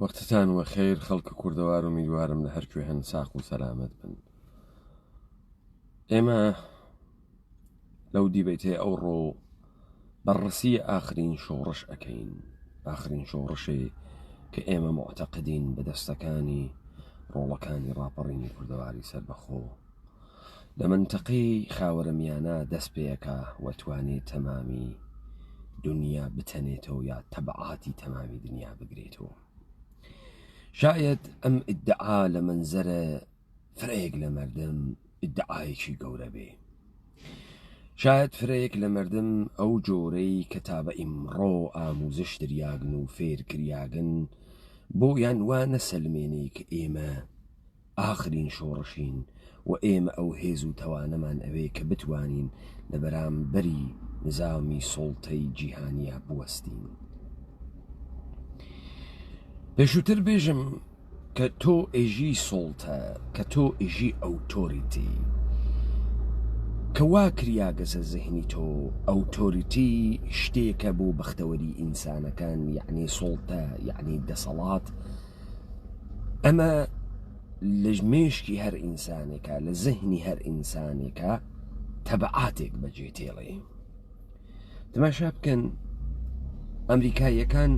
وەختتان وە خێر خەڵکە کوردەوار و میدوارم لە هەرکوێ هەن ساق و سەلامەت بن. ئێمە لەو دیبێتێ ئەوڕۆ بەڕسی ئاخرین شۆڕش ئەەکەین، ئاخرین شۆڕشێ کە ئێمە معتەقدین بە دەستەکانی ڕۆڵەکانی ڕاپەڕینی کوردەواری سەربەخۆ لە منتەقەی خاوەرەمیانە دەست پێیەکە وەتوانێت تەمامی دنیا بتەنێتەوە یا تەبعاتی تەمامی دنیا بگرێتەوە. شاید ئەم ئیدعا لە منزەرە فرەیەک لە مردم ئیدعایەکی گەورە بێ، شاید فرەیەک لە مردم ئەو جۆرەی کە تا بە ئیمڕۆ ئاموزش دریاگن و فێر کریاگن بۆیان وانە سەلمێنەی کە ئێمە ئاخرین شۆڕشین و ئێمە ئەو هێز و توانەمان ئەوێ کە بتوانین لە بەرامبەری نظامی سوڵتەی جیهانیە بوەستین. پێشووتر بێژم کە تۆ ئێژی سوڵتە، کە تۆ ئێژی ئەوتۆریتی، کە وا کریاگەسە زەهنی تۆ ئەوتۆریتی شتێکە بۆ بەختەوەری ئینسانەکان، یعنی سوڵتە یعنی دەسەڵات. ئەمە لە مێشکی هەر ئینسانێکە، لە زەهنی هەر ئینسانێکە تەبعاتێک بەجێ تێڵێ. تەماشا بکەن ئەمریکاییەکان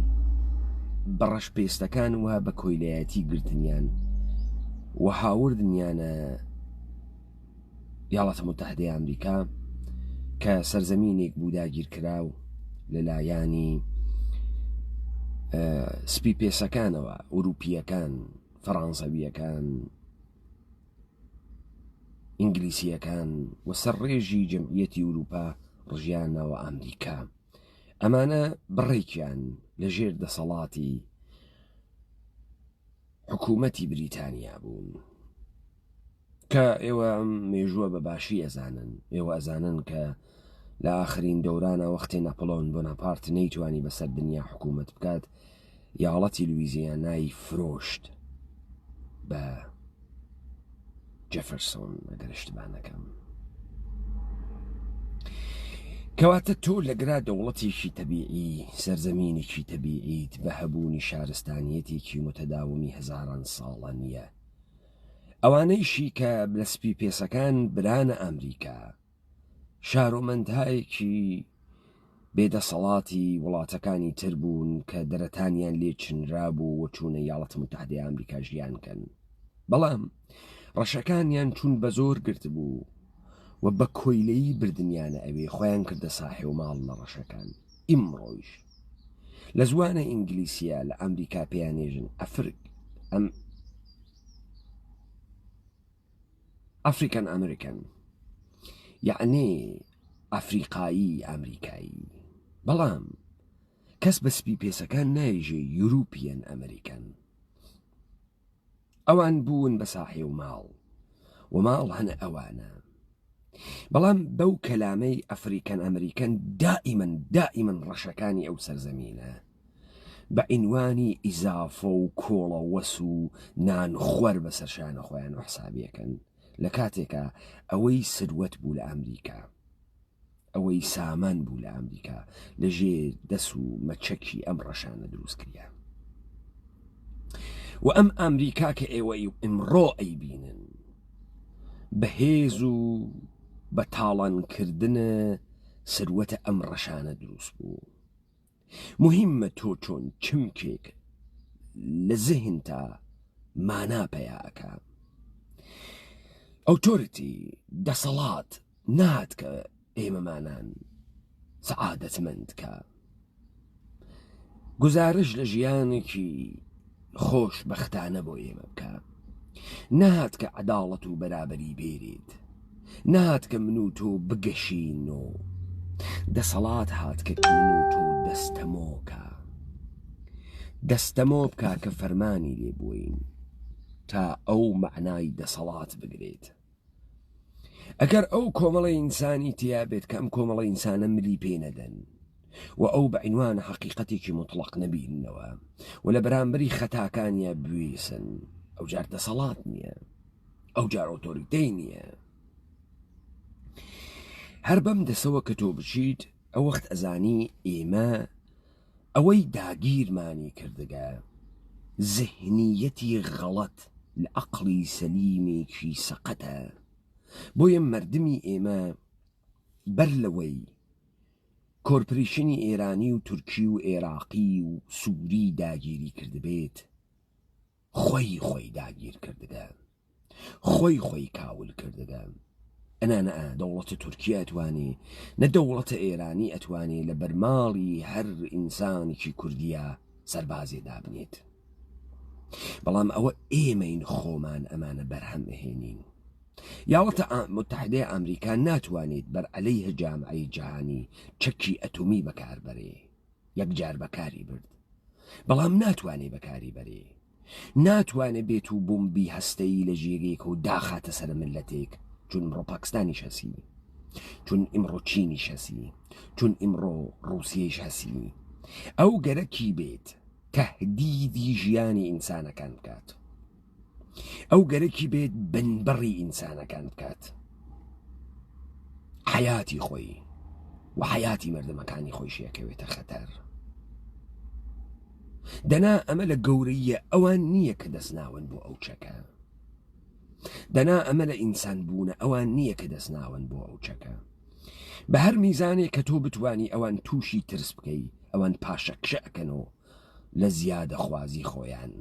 بەڕەش پێستەکان وە بە کۆیلایەتی گرتنیان و هاوردنیانە یاڵەتە متحدەی ئەمریکا کە سەرزەمینێک بوو داگیرکراو لەلایانی سپی پێسەکانەوە، ئوروپیەکان، فەڕەنسەویەکان، ئینگلیسیەکان و سەرڕێژی جەمعیەتی ئوروپا ڕژیانەوە ئەمریکا. ئەمانە بڕێکیان لە ژێر دەسەڵاتی حکوومەتی بریتانیا بوون کە ئێوە مێژووە بە باشی ئەزانن. ئێوە ئەزانن کە لە ئاخرین دەورانە وەختێ نەپۆلۆن بۆناپارت نەیتوانی بەسەر دنیا حکوومەت بکات، یاڵەتی لویزیانای فرۆشت بە جەفەرسۆن ئەگەر اشتباه نەکەم. کەواتە تۆ لەگرا دەوڵەتێکی تەبیعی، سەرزەمینێکی تەبیعیت بە هەبوونی شارستانیەتێکی متەداومی هەزاران ساڵە نییە. ئەوانەیشی کە لە سپی پێسەکان برانە ئەمریکا، شارۆمەندهایەکی بێدەسەڵاتی وڵاتەکانی تر بوون کە دەرەتانیان لێ چنرا بوو و چوونە یاڵەتە متحدەی ئەمریکا ژیانکەن، بەڵام ڕەشەکانیان چوون بە زۆر گرت بوو و بە کۆیلەیی بردنیانە ئەوێ خۆیان کردە ساحێ و ماڵ لە ڕەشەکان. ئیمڕۆیش لە زوانە ئینگلیسیە لە ئەمریکا پێیانێژن ئەفریکان ئەمریکان، یعنی ئەفریقایی ئەمریکایی، بەڵام کەس بە سپی پێسەکان نایژێ یوروپیەن ئەمریکان. ئەوان بوون بە ساحێ و ماڵ و ماڵ هەنە ئەوانە، بەڵام بەو کەلامەی ئەفریکان ئەمریکان دائیمەن ڕەشەکانی ئەو سەرزەمینە بە ئینوانی ئیزافە و کۆڵە وەس و نانخوەر بەسەر شانە خۆیان و حسابیەکەن، لە کاتێکە ئەوەی سروەت بوو لە ئەمریکا، ئەوەی سامان بوو لە ئەمریکا لە ژێر دەس و مەچەکی ئەم ڕەشانە دروست کریا. و ئەم ئەمریکا کە ئێوە ئیمڕۆ ئەیبینن بەهێز و بە تاڵانکردنە سروەتە ئەم ڕەشانە دروست بوو. مهمە تۆ چۆن چمکێک لە زەهن تا مانا پەیاکە. ئەوتۆریتی دەسەڵات نات کە ئێمەمانان سەعادەتمەند کە گزارش لە ژیانێکی خۆش بەختانە بۆ ئێمە بکە، نات کە عەداڵەت و بەرابەری بێرێت، نات کە من و تۆ بگەشین و دەسەڵات هات کە من و تۆ دەستەمۆ بکە کە فەرمانی لێ بووین تا ئەو معنای دەسەڵات بگرێت. ئەگەر ئەو کۆمەڵە ئینسانی تیا بێت کە ئەم کۆمەڵە ئینسانە ملی پێ نەدەن و ئەو بە عنوان حەقیقەتێکی مطلق نەبینەوە و لە بەرامبەری خەتاکانیە بوێسن، ئەو جار دەسەڵات نییە، ئەو جار ئۆتۆریتەی نییە. هەر بەم دەسەوە کە تۆ بچیت ئەو وەخت ئەزانی ئێمە ئەوەی داگیرمانی کردگە ذهنیەتی غەڵەت لە عەقڵی سەلیمێکی سەقەتە. بۆیە مردمی ئێمە بەر لەوەی کۆرپۆریشنی ئێرانی و تورکی و عێراقی و سووری داگیری کردبێت، خۆی داگیر کردگە، خۆی کاول کردگە. ئەنانە دەوڵەتە تورکیا ئەتوانێ نە دەوڵەتە ئێرانی ئەتوانێ لە بەرماڵی هەر ئینسانێکی کوردیە سەربازێ دابنێت. بەڵام ئەوە ئێمەین خۆمان ئەمانە بەرهەم ئەهێنین. یاوەتە متحدەی ئەمریکا ناتوانێت بەر عەلەیهە جامعەی جیهانی چەکی ئەتۆمی بەکاربەرێ. یەکجار بەکاری برد، بەڵام ناتوانێ بەکاری بەرێ. ناتوانێ بێت و بۆمبی هەستەی لە ژێگەیەک و داخاتە سەر ملەتێک، چون ئیمڕۆ پاکستانیش هەسی، چون ئیمڕۆ چینیش هەسی، چون ئیمڕۆ ڕووسیەش هەسی. ئەو گەرەکی بێت تەهدیدی ژیانی ئینسانەکان بکات، ئەو گەرەکی بێت بنبڕی ئینسانەکان بکات، حیاتی خۆی و حیاتی مردمەکانی خۆی شێکەوێتە خەتەر. دەنا ئەمە لە گەورەیە ئەوان نییە کە دەستناون بۆ ئەو چەکە، دەنا ئەمە لە ئینسان بوونە ئەوان نییە کە دەستناون بۆ ئەو چەکە. بە هەر میزانێک کە تۆ بتوانی ئەوان تووشی ترس بکەی، ئەوان پاشەکشە ئەکەنەوە لە زیادە خوازی خۆیان.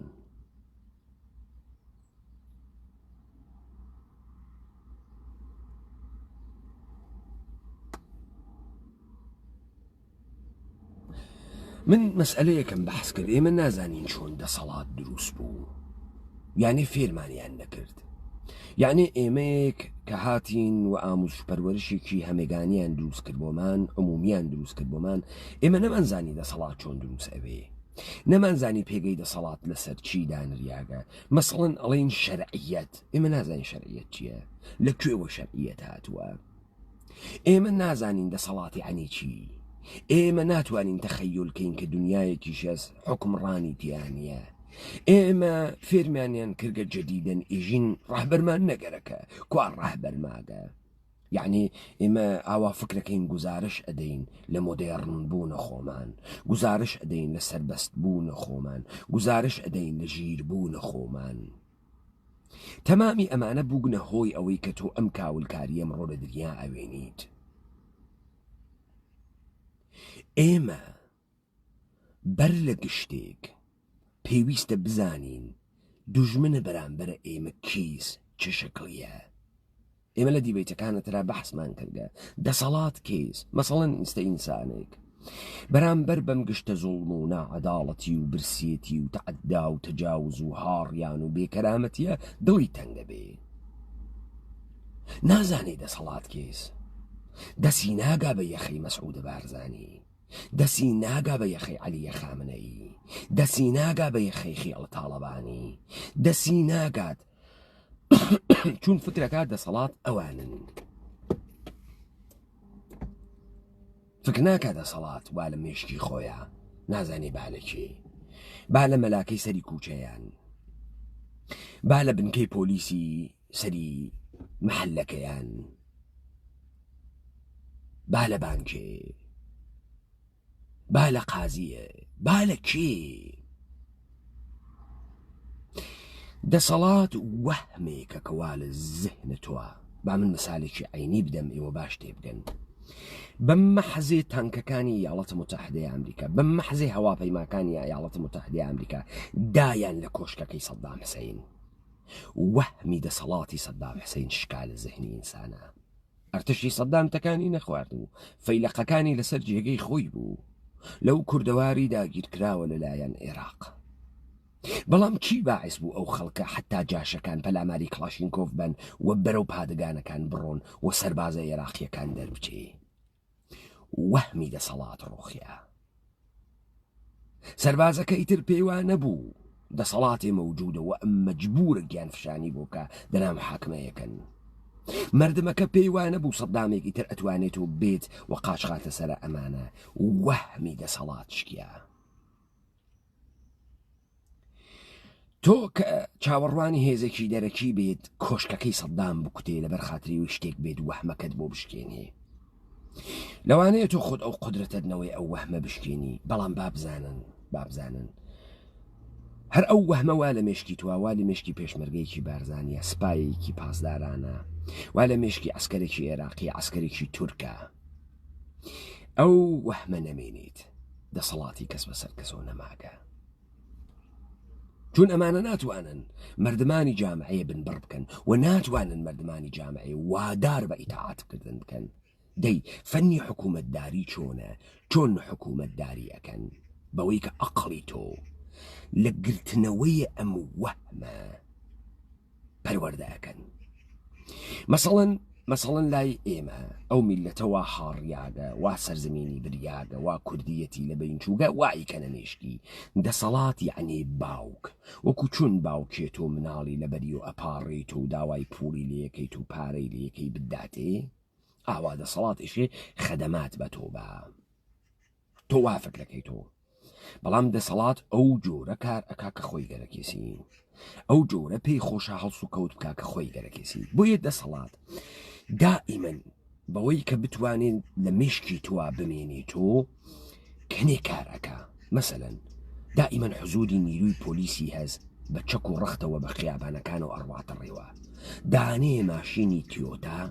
من مەسئلەیەکم بەحس کرد. ئێمە نازانین چۆن دەسەڵات دروست بوو، یعنی فێرمانیان نەکرد. یعنی ئێمەیەک کە هاتین و ئاموزش پەروەرشێکی هەمێگانیان دروست کرد بۆمان، عمومیان دروست کرد بۆمان. ئێمە نەمانزانی دەسەڵات چۆن دروست ئەوێ، نەمانزانی پێگەی دەسەڵات لەسەر چی دانریاگە. مەسەڵەن ئەڵێن شەرعیەت، ئێمە نازانین شەرعیەت چییە، لەکوێوە شەرعیەت هاتووە. ئێمە نازانین دەسەڵاتی عنی چی. ئێمە ناتوانین تەخەیولکەین کە دنیایەکی شەس حکمڕانی تیانە. ئێمە فێرمانیان کردگە جەدیدەن ئێژین ڕاهبەرمان نەگەرەکە، کوان ڕاهبەرماگە. یعنی ئێمە ئاوا فکرەکەین گزارش ئەدەین لە مۆدێڕن بوونە خۆمان، گزارش ئەدەین لە سەربەست بوونە خۆمان، گزارش ئەدەین لە ژیر بوونە خۆمان. تەمامی ئەمانە بوونە هۆی ئەوەی کە تۆ ئەم کاولکاری ئەمڕۆ لە دنیا ئەوێنیت. ئێمە بەر لە گشتێک پێویستە بزانین دوژمنە بەرامبەرە ئێمە کیس چه شکلیە. ئێمە لە دیبەیتەکانەترا بەحسمان کردە دەسەڵات کیس، مەسەڵەن ئینستە ئینسانێک بەرامبەر بەم گشتە زوڵم و ناعەداڵەتی و برسێتی و تەعەدا و تەجاوز و هاڕیان و بێکەرامەتیە دڵی تەنگ دەبێ. نازانێ دەسەڵات کیس، دەسی ناگا بە یەخەی مەسعود بارزانی، دەسی ناگا بە یەخەی عەلیە خامنەئی، دەسی ناگا بە یەخەی خێڵ تاڵەبانی، دەسی ناگات چون فکرەکە دەسەڵات ئەوانن. فکر ناکە دەسەڵات وا لە مێشکی خۆیە، نازانێ با لەکێ، با لە مەلاکەی سەری کوچەیان، با لە بنکەی پۆلیسی سەری محەلەکەیان، با لە بانکێ، با لە قازیە، با لە کێ. دەسەڵات وەهمێکە کەوا لە زهنە تۆە. با من مثالێکی عینی بدەم ئێوە باش تێبگەن. بەم مەحزێ تانکەکانی ایالەتە متحدەی ئەمریکا، بەم مەحزێ هەواپەیماکانی ایالەتە متحدەی ئەمریکا دایان لە کۆشکەکەی سەدام حوسێن. وەهمی دەسەڵاتی سەدام حوسێن شکا لە زهنی ئینسانە. ئەرتشی سەدام تەکانی نەخوارد و فەیلەقەکانی لەسەر جێگەی خۆی بوو لەو کوردەواری داگیرکراوە لەلایەن عێراق. بەڵام چی باعث بوو ئەو خەڵکە حتا جاشەکان پەلاماری کلاشینکۆف بن و بەرەو پادەگانەکان بڕۆن و سەربازە عێراقیەکان دەربچێ؟ وەهمی دەسەڵات ڕۆخیا. سەربازەکە ئیتر پێیوان نەبوو دەسەڵاتێ مەوجودە و ئەم مەجبورە گیانفشانی بۆکە دەنا محاکمەیەکەن. مردمەکە پێیوان نەبوو سەدامێک ئیتر ئەتوانێت و بێت و قاچخاتە سەرە ئەمانە. وەهمی دەسەڵات شکیا. تۆ کە چاوەڕوانی هێزێکی دەرەکی بێت کۆشکەکەی سەدام بکوتێ لەبەر خاتری و شتێک بێت وەهمەکەت بۆ بشکێنێ. لەوانەیە تۆ خۆت ئەو قودرەتەت نەوەی ئەو وەهمە بشکێنی. بەڵام بابزانن هەر ئەو وەهمەوا لە مێشکی تووا وا لە مێشکی پێشمەرگەیەکی بارزانیە، سپایەکی پاسدارانە، وا لە مێشکی عسکەرێکی عێراقی، عسکەرێکی تورکە. ئەو وەهمە نەمێنێت دەسەڵاتی کەس بەسەر کەسەوە نەماگە، چون ئەمانە ناتوانن مردمانی جامعەیە بنبڕ بکەن و ناتوانن مردمانی جامعەیە وادار بە ئیتاعاتکردن بکەن. دەی فەنی حکوومەتداری چۆنە؟ چۆن حکوومەتداری ئەکەن؟ بەوەی کە ئەقڵی تۆ لە گرتنەوەی ئەم وەهمە پەروەردە ئەکەن. مەسەڵەن لای ئێمە ئەو میلەتە وا حاڕیاگە، وا سەرزەمینی بریاگە، وا کوردیەتی لە بین چووگە، وای کە نەمێشکی دەسەڵات یعنی باوک، وەکو چون باوکێت و مناڵی لەبەری و ئەپاڕێیت و داوای پوڵی لەیەکەیت و پارەی لەیەکەی بداتێ، ئاوا دەسەڵاتیشێ خەدەمات بە تۆ بە تۆ وا فکرەکەی تۆ. بەڵام دەسەڵات ئەو جۆرە کار ئەکا کە خۆی گەرەکێسی، ئەو جۆرە پێی خۆشە هەڵس و کەوت بکا کە خۆی گەرەکێسی. بۆیە دەسەڵات دائیمەن بەوەی کە بتوانین لە مشکی توا بمێنێت تۆ کەنێ کار ئەکا. مەسەلەن دائیمەن حزوری نیروی پۆلیسی هەز بە چەک و ڕەختەوە بە خیابانەکان و ئەڕواتە ڕێوە، دانێ ماشینی تیۆتا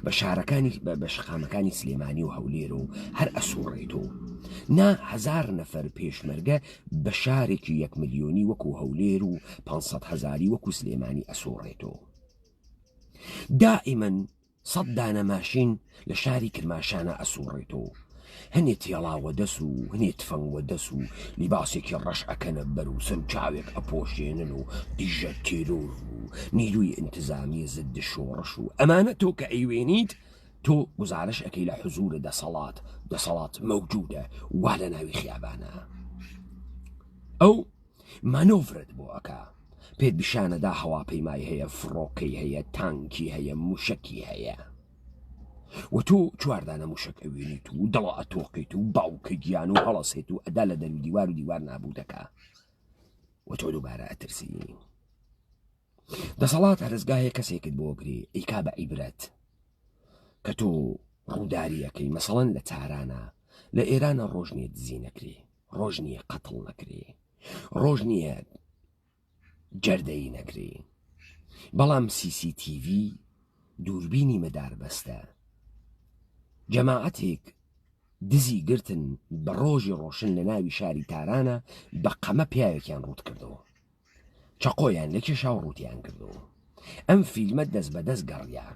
بە شارەکانی بە شقامەکانی سلێمانی و هەولێر و هەر ئەسوڕێت و نا 1000 نەفەر پێشمەرگە بە شارێکی 1 ملیۆنی وەکو هەولێر و 500,000 وەکو سلێمانی ئەسوڕێتەوە. دائیمەن 100 دانە ماشین لە شاری کرماشانە ئەسوڕێتەوە، هەنێ تێڵاوە دەس و هەنێ تفەنگوە دەس و لیباسێکی ڕەش ئەکەنە بەر و سەر چاوێک ئەپۆشێنن و دیژە تێرۆر و نیروی ئینتزامی زد شۆڕش و ئەمانە تۆ کە ئەیوێنیت تۆ گزارش ئەەکەی لە حزورە دەسەڵات مەوجودە وا لە ناوی خیابانە. ئەو مانۆڤرت بۆ ئەکا، پێت بیشانەدا هەواپەیمای هەیە، فڕۆکەی هەیە، تانکی هەیە، موشکی هەیە، و تۆ 4 دانە موشک ئەوێنیت و دڵە ئەتۆقیت و باوکە گیان و هەڵەسێت و ئەدا لە دەرو دیوار و دیوار نابوو دەکا و تۆ دووبارە ئەترسی. دەسەڵات هەرزگاهەیە کەسێکت بۆ گرێ ئەیکا بە عیبرەت کە تۆ ڕووداریەکەی. مەسەڵەن لە تارانە لە ئێرانە ڕۆژ نییە دزی نەکرێ، ڕۆژ نییە قەتڵ نەکرێ، ڕۆژ نییە جەردەی نەکرێ، بەڵام CCTV دووربینی مەدار بەستە. جەماعەتێک دزی گرتن بە ڕۆژی ڕۆشن لە ناوی شاری تارانە بە قەمە پیاوێکیان ڕوت کردەوە، چەقۆیان لە کێشا و ڕوتیان کردەوە. ئەم فیلمە دەست بەدەست گەڕیا.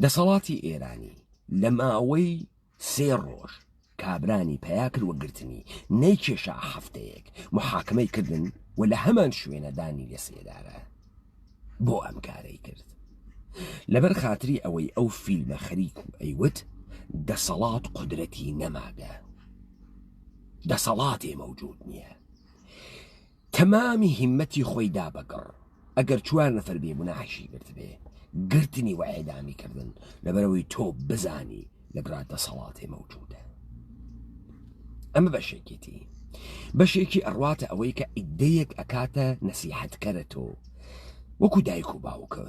دەسەڵاتی ئێرانی لە ماوەی 3 ڕۆژ کابرانی پیا کرد وە گرتنی، نەیکێشا هەفتەیەک محاکمەی کردن و لە هەمان شوێنەدانی لە سێدارە. بۆ ئەم کارەی کرد لەبەر خاتری ئەوەی ئەو فیلمە خەریک و ئەیوت دەسەڵات قودرەتی نەماگە، دەسەڵاتێ مەوجود نییە، تەمامی هیمەتی خۆی دابەگڕ. ئەگەر 4 نەفەر بێگوناحیشی گرت بێ، گرتنی و ئێدامی کردن لەبەرەوەی تۆ بزانی لەگرا دەسەڵاتێ مەوجودە. ئەمە بەشێکی ئەڕواتە ئەوەی کە ئیدەیەک ئەکاتە نەسیحەتکەرە تۆ، وەکو دایک و باوکە.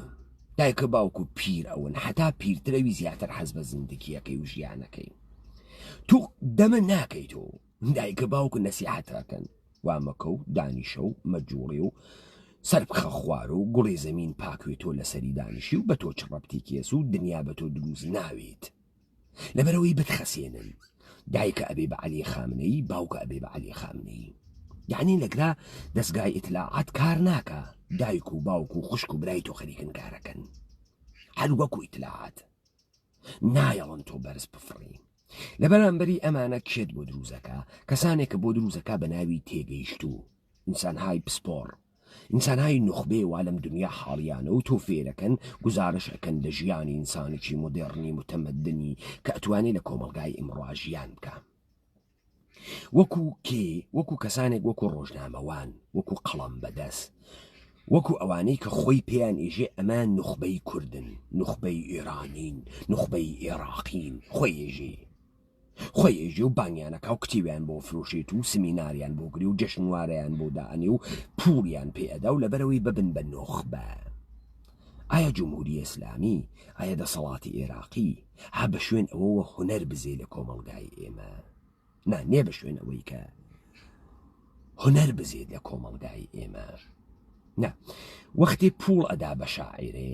دایکە باوکو پیر ئەون، حتا پیرترەوی زیاتر حەز بە زیندگیەکەی و ژیانەکەی. تۆ دەمە ناکەی تۆ دایکە باوکو نەسیحەتەکەن، وا مەکە و دانیشە و مەجووڕێ و سەر بخە خوار و گوڵی زەمین پاکوێت تۆ لەسەری دانیشی و بە تۆ چڕەپتی کێس و دنیا بە تۆ دروست ناوێت. لەبەرەوەی بتخەسێنن دایکە ئەبێ بە عەلی خامنەی، باوکە ئەبێ بە عەلی خامنەی. یعنی لەگرا دەستگای ئیتلاعات کار ناکە، دایک و باوک و خوشک و برای تۆ خەریکن کارەکەن، هەر وەکو ئیتلاعات نایەڵن تۆ بەرز بفڕی. لە بەرامبەری ئەمانە کێت بۆ دروزەکە، کەسانێکە بۆ دروزەکە بە ناوی تێگەیشتوو، ئینسانهای پسپۆڕ، ئینسانهای نوخبێ وا لەم دنیا حاڵیانە و تۆ فێرەکەن گزارش ئەکەن لە ژیانی ئینسانێکی مۆدێڕنی متەمەدنی کە ئەتوانێت لە کۆمەلگای ئیمڕۆ ژیان بکە. وەکو کەسانێک وەکو ڕۆژنامەوان، وەکو قەڵەم بەدەست، وەکو ئەوانەی کە خۆی پێیان ئێژێ ئەمان نوخبەی کوردن، نوخبەی ئێرانین، نوخبەی عێراقین، خۆی ئێژێ و بانگیانەکە و کتیویان بۆ فرۆشێت و سمیناریان بۆ گری و جەشنوارەیان بۆ دائنێ و پوڵیان پێئەدا و لەبەرەوەی ببن بە نوخبە. ئایا جمهوری ئیسلامی، ئایا دەسەڵاتی عێراقی ها بە شوێن ئەوەوە هونەر بزێ لە کۆمەلگای ئێمە؟ نێ بە شوێن ئەوەی کە هونەر بزێت لە کۆمەڵگای ئێمە. نا وەختێ پوڵ ئەدا بە شاعیرێ،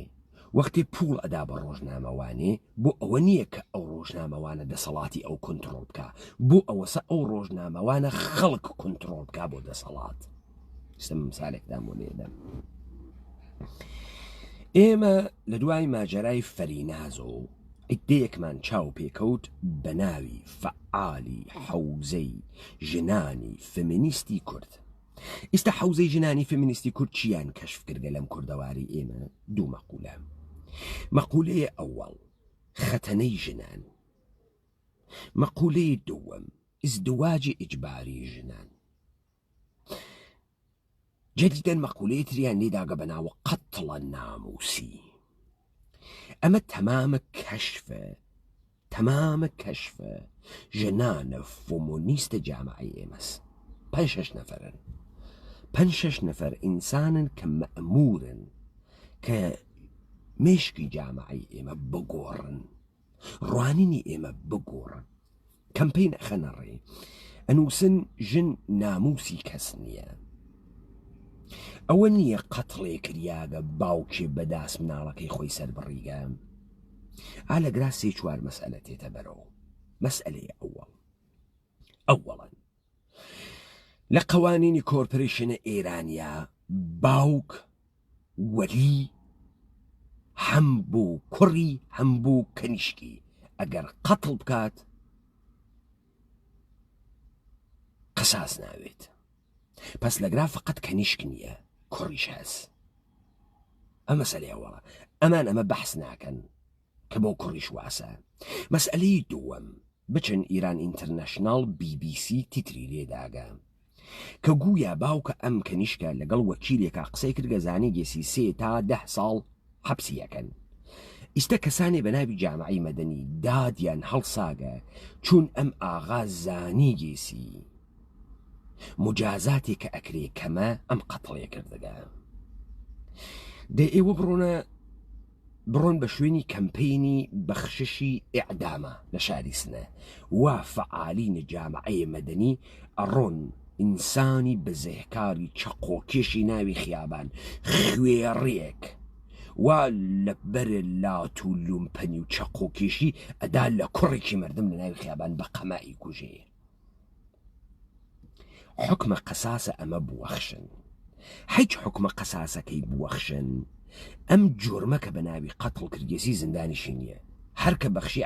وەختێ پوڵ ئەدا بە ڕۆژنامەوانێ، بۆ ئەوە نییە کە ئەو ڕۆژنامەوانە دەسەڵاتی ئەو کۆنتڕۆڵ بکە، بۆ ئەوەسە ئەو ڕۆژنامەوانە خەڵک کۆنتڕۆڵ بکە بۆ دەسەڵات. ستم مثالێکدام بۆ لێدەم. ئێمە لە دوای ماجەرای فەریناز و ئیدەیەکمان چاو پێکەوت بە ناوی فەعالی حەوزەی ژنانی فەمینیستی کورد. ئێستا حەوزەی ژنانی فەمینیستی کورد چیان کەشف کردە لەم کوردەواری ئێمە؟ دوو مەقولە. مەقولەیە ئەوەڵ خەتەنەی ژنان، مەقولەی دووەم ئیزدواجی ئیجباری ژنان. جديدا مەقولەی تریان لێداگە بە ناوە قەتڵە ناموسی. ئەمە تەمامە کەشفە ژنانە فۆمۆنیستە جامعەی ئێمەس. 5-6 نەفەرن، 5-6 نەفەر ئینسانن کە مەئمورن کە مێشکی جامعەی ئێمە بگۆڕن، ڕوانینی ئێمە بگۆڕن، کەمپین ئەخەنە ڕێ، ئەنووسن ژن ناموسی کەس نییە. ئەوە نییە قەتڵێ کریاگە باوکێ بەداس مناڵەکەی خۆی سەر بڕیگە. ئالەگرا 3-4 مەسئلە تێتە بەرەوە. مەسئلەی ئەوەڵەن لە قەوانینی کۆرپۆریشنە ئێرانیا باوک وەلی هەم بوو کوڕی هەم بوو کەنیشکی ئەگەر قەتڵ بکات قساس ناوێت. پس لەگرا فقط کەنیشک نییە، کوڕیش هەست. ئەم مەسئلەی ئەوەڵە. ئەمە بەحس ناکەن کە بۆ کوڕیش واسە. مەسئلەی دووەم بچن ئیران ئینتەرنەشناڵ BBC تیتری لێداگە کە گویا باوکە ئەم کەنیشکە لەگەڵ وەکیلێکە قسەی کرد گەزانی گێسی 3 تا 10 ساڵ حەبسیەکەن. ئیستا کەسانی بە ناوی جامعەی مەدەنی دادیان هەڵساگە چون ئەم ئاغا زانی گێسی مجازاتی کە ئەکرێ کەمە ئەم قەتڵێ کردگە. دە ئێوە بڕۆن بە شوێنی کەمپینی بەخششی ئیعدامە لە شاری سنە، وا فەعالینە جامعەی مەدەنی ئەڕۆن ئینسانی بەزێهکاری چەقۆکێشی ناوی خیابان خوێڕێک وا لە بەرە لات و لومپەنی و چەقۆکێشی ئەدا لە کوڕێکی مردم لە ناوی خیابان بە قەمایی کوژێ. حکمە قەساسە ئەمە بوەخشن. هیچ حکمە قەساسەکەی بوەخشن ئەم جۆرمەکە بە ناوی قەتڵ کردگێسی زندانیشی نییە، هەر کە بەخشی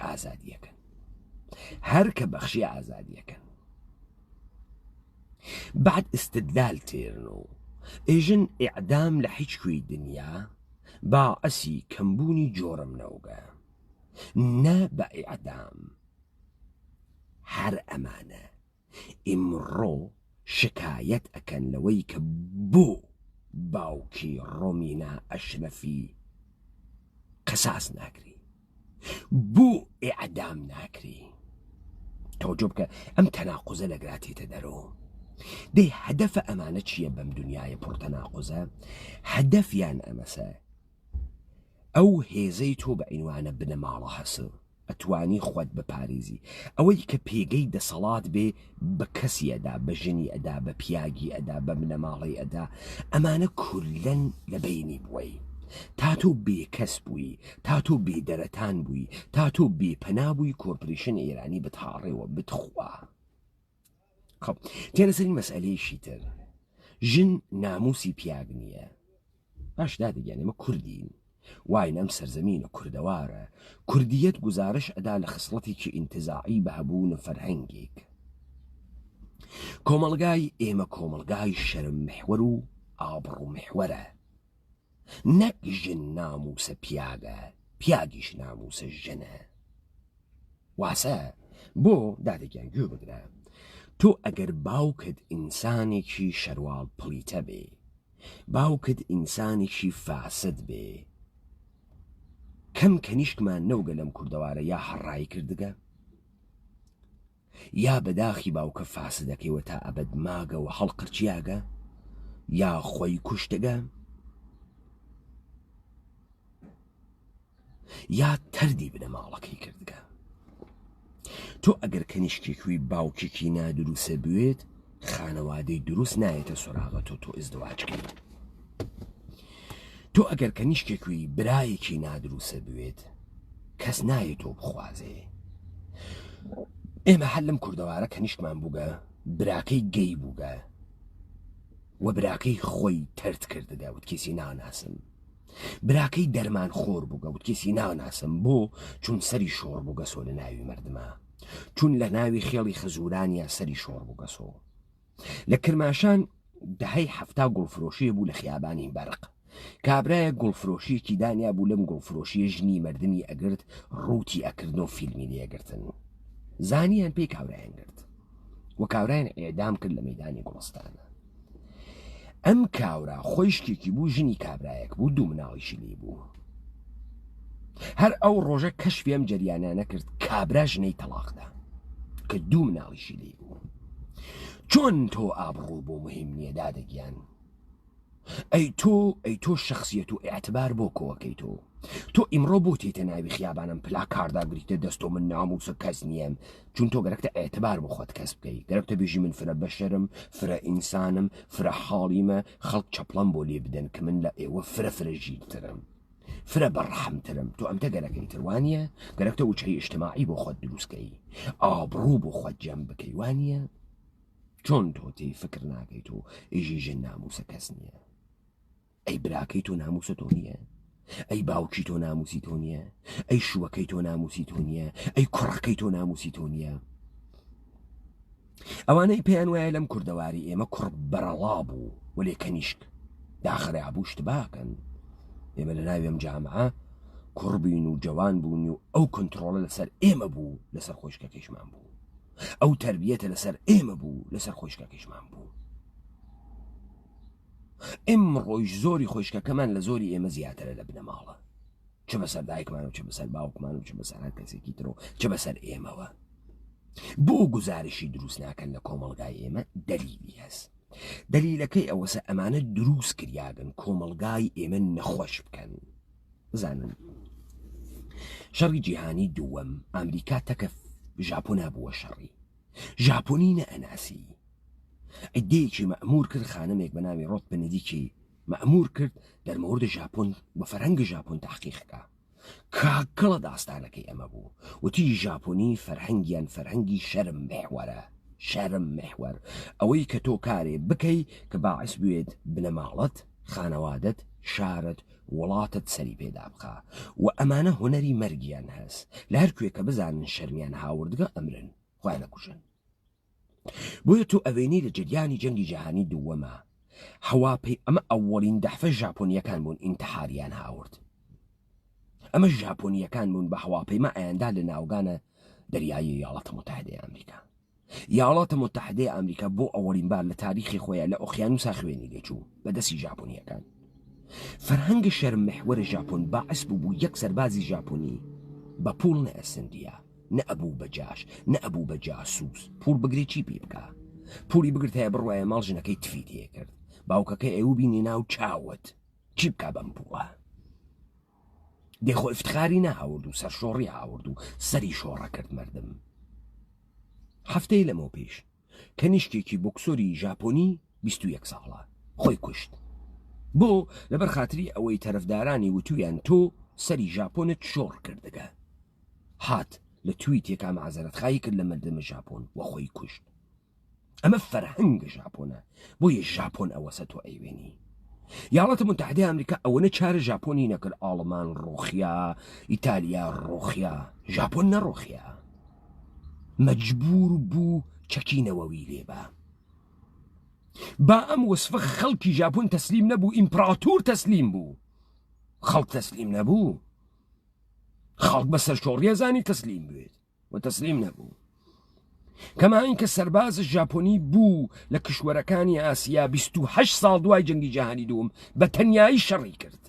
ئازادیەکەن. بعد استدلال تێرن و ئێژن ئیعدام لە هیچ کوێی دنیا باعەسی کەمبوونی جۆرم نەوگە، نە بە ئیعدام. هەر ئەمانە ئیمڕۆ شکایەت ئەکەن لەوەی کە بۆ باوکی ڕۆمینا ئەشرەفی قساس ناکری، بۆ ئیعدام ناکری. تەوەجۆ بکە ئەم تەناقوزە لەگراتێتە دەرەوە. دەی هەدەفە ئەمانە چییە بەم دنیای پڕتەناقوزە؟ هەدەفیان ئەمەسە ئەو هێزەی تۆ بە ئینوانە بنە ماڵە هەسە ئەتوانی خۆت بپارێزی، ئەوەی کە پێگەی دەسەڵات بێ بە کەسی ئەدا، بە ژنی ئەدا، بە پیاگی ئەدا، بە منەماڵی ئەدا. ئەمانە کورلەن لە بینی بووی تا تۆ بێکەس بووی، تا تۆ بێدەرەتان بووی، تا تۆ بێپەنا بووی کۆرپۆریشن ئێرانی بتهاڕێەوە بتخوا. خب تێنەسەری مەسئلەیەشی تر، ژن ناموسی پیاگ نییە. باش دادەگەیان ئێمە کوردین، واین ئەم سەرزەمینە کوردەوارە، کوردیەت گزارش ئەدا لە خصڵەتێکی ئینتزاعی بە هەبوون فەرهەنگێک. کۆمەڵگای ئێمە کۆمەڵگای شەرم محور و ئابڕوو محورە، نەک ژن ناموسە پیاگە، پیاگیش ناموسە ژنە. واسە بۆ دادەگیان گوێ بگرە، تۆ ئەگەر باوکت ئینسانێکی شەرواڵ پڵیتە بێ، باوکت ئینسانێکی فاسد بێ، کەم کەنیشکمان نەوگە لەم کوردەوارە یا هەڕایی کردگە، یا بەداخی باوکە فاسدەکەیوە تا ئەبەد ماگە و هەڵقرچیاگە، یا خۆی کوشتگە، یا تەردی بنە ماڵەکەی کردگە. تۆ ئەگەر کەنیشکێکوی باوکێکی نادروسە بوێت، خانەوادەی دروست نایەتە سۆراغە تۆ ئزدواجکەی. تۆ ئەگەر کەنیشکێکی برایەکی نادروسە بوێت کەس نایە تۆ بخوازێ. ئێمە هەر لەم کوردەوارە کەنیشکمان بووگە براکەی گەی بووگە و براکەی خۆی ترد کردگە وت کەسی ناناسم. براکەی دەرمان خۆر بووگە وت کەسی ناناسم بۆ چون سەری شۆڕ بووگە سۆ لە ناوی مردمە، چون لە ناوی خێڵی خەزورانیە سەری شۆڕ بووگە سۆ. لە کرماشان دەهەی هەفتا گوڵفرۆشیە بوو لە خیابانی بەرق. کابرایە گوڵفرۆشیەکی دانیا بوو لەم گوڵفرۆشیە ژنی مردمی ئەگرت ڕووتی ئەکردن و فیلمی لێگرتن. زانیان پێی کاورایان گرت و کاورایان ئێدام کرد لە مەیدانی گوڵستانە. ئەم کاورا خۆیشتێکی بوو ژنی کابرایەک بوو دوو مناڵیشی لێ بوو. هەر ئەو ڕۆژە کەشفی ئەم جەریانە نەکرد کابرا ژنەی تەلاقدا کە دوو مناڵیشی لێ بوو. چۆن تۆ ئابڕوو بۆ مهم نییە دادەگیان؟ ئەی تۆ شخصیت و ئێعتبار بۆ کۆوەکەی تۆ ئیمڕۆ بۆ تێتە ناوی خیابانم پلا کارداگریتە دەستۆ من ناموسە کەس نییەم، چون تۆ گەرەکتە ئێعتبار بۆ خۆت کەس بکەی، گەرەکتە بێژی من فرە بەشەرم، فرە ئینسانم، فرە حاڵیمە، خەڵک چەپڵەم بۆ لێ بدەن کە من لە ئێوە فرە ژیرترم، فرە بەڕەحمترم. تۆ ئەمتە گەرەکەی تروانیە گەرەکتە وچەی ئیجتماعی بۆ خۆت دروستکەی، ئابڕوو بۆ خۆت جەم بکەی وانیە؟ چۆن تۆ تێی فکر ناکەی تۆ ئێژی ژن ناموسە کەس نییە؟ ئەی براکەی تۆ ناموسە تۆ نییە؟ ئەی باوکی تۆ ناموسی تۆ نییە؟ ئەی شووەکەی تۆ ناموسی تۆ نییە؟ ئەی کوڕەکەی تۆ ناموسی تۆ نییە؟ ئەوانەی پێیان وایە لەم کوردەواری ئێمە کوڕ بەرەڵا بوو وەلێ کەنیشک داخەریا بوو شتباکەن. ئێمە لە ناوی ئەم جامعە کوڕ بووین و جەوان بوون و ئەو کۆنتڕۆڵە لەسەر ئێمە بوو لەسەر خۆشکەکەیشمان بوو، ئەو تەربیەتە لەسەر ئێمە بوو لەسەر خۆشکەکەیشمان بوو. ئێمڕۆیش زۆری خۆشکەکەمان لە زۆری ئێمە زیاترە لە بنەماڵە، چ بەسەر دایکمان و چ بەسەر باوکمان و چ بەسەر هەر کەسێکی ترۆ چ بەسەر ئێمەوە. بۆ گزارشی دروست ناکەن لە کۆمەڵگای ئێمە دەلیلی هەست. دەلیلەکەی ئەوەسە ئەمانە دروست کریاگەن کۆمەڵگای ئێمە نەخۆش بکەن. بزانن شەڕی جیهانی دووەم ئەمریکا تەکە ژاپۆنا بووە شەڕی، ژاپۆنی نەئەناسی. ئەیدەیەکی مەئمور کرد خانمێک بە ناوی ڕۆت بنەدیکی مەئمور کرد دەرمەوردە ژاپۆن بە فەرهەنگی ژاپۆن تەحقیقەکە. کاکەڵە داستانەکەی ئەمە بوو وتی ژاپۆنی فەرهەنگیان فەرهەنگی شەرم محوەرە، شەرم محوەر ئەوەی کە تۆ کارێ بکەی کە باعث بوێت بنەماڵەت، خانەوادەت، شارت، وڵاتت سەری پێدا بخە و ئەمانە هوەری مەرگیان هەست. لە هەر کوێ کە بزانن شەرمیان هاوردگە ئەمرن خۆیان نەکوژن. بۆیە تۆ ئەوێنەی لە جریانی جەنگی جیهانی دووەمە هەواپەی ئەمە ئەوەڵین دەحفە ژاپۆنیەکان بوون ئینتحاریان هاورد. ئەمە ژاپۆنیەکان بوون بە هەواپەیمە ئەیاندا لە ناوگانە دەریایی یاڵاتە متحدەی ئەمریکا. یاڵاتە متحدەی ئەمریکا بۆ ئەوەڵین بار لە تاریخی خۆیان لە ئۆقیانوسا خوێنی لێچوو بەدەستی ژاپۆنیەکان. فەرهەنگی شەرم محوەرە ژاپۆن باعث بوو یەک سەربازی ژاپۆنی بە پوڵ نەئەسندیە، نەئەبوو بە جاش، نەئەبوو بە جاسووس. پوڵ بگرێ چی پێ بکە؟ پوڵی بگرت هەیە بڕوایە ماڵ ژنەکەی تفیت هەیە کرد، باوکەکەی ئەوە بینی ناو چاوت، چی بکە بەم پوڵە؟ دێخۆ ئفتخاری نەهاورد و سەرشۆڕی هاورد و سەری شۆڕە کرد مردم. هەفتەی لەمەوە پێش کەنیشکێکی بۆکسۆری ژاپۆنی 21 ساڵە خۆی کوشت. بۆ لەبەر خاتری ئەوەی تەرەفدارانی وتویان تۆ سەری ژاپۆنت شۆڕ کردگە. هات لە تویتێکا مەعزەرەتخایی کرد لە مردمە ژاپۆن و خۆی کوشت. ئەمە فەرهەنگە ژاپۆنە، بۆیە ژاپۆن ئەوەسە تۆ ئەیوێنی. یاڵاتە متحدەی ئەمریکا ئەوەنە چارە ژاپۆنی نەکرد ئاڵمان ڕۆخیا، ئیتالیا ڕۆخیا، ژاپۆن نەڕۆخیا. مەجبور بوو چەکینەوەوی لێبە. با ئەم وەسفە خەڵکی ژاپۆن تەسلیم نەبوو، ئیمپراتۆر تەسلیم بوو. خەڵک تەسلیم نەبوو. خەڵک بەسەر شۆڕیە زانی تەسلیم بوێت و تەسلیم نەبوو. کەما اینکە سەرباز ژاپۆنی بوو لە کشوەرەکانی ئاسیا 28 ساڵ دوای جەنگی جیهانی دووەم بە تەنیایی شەڕی کرد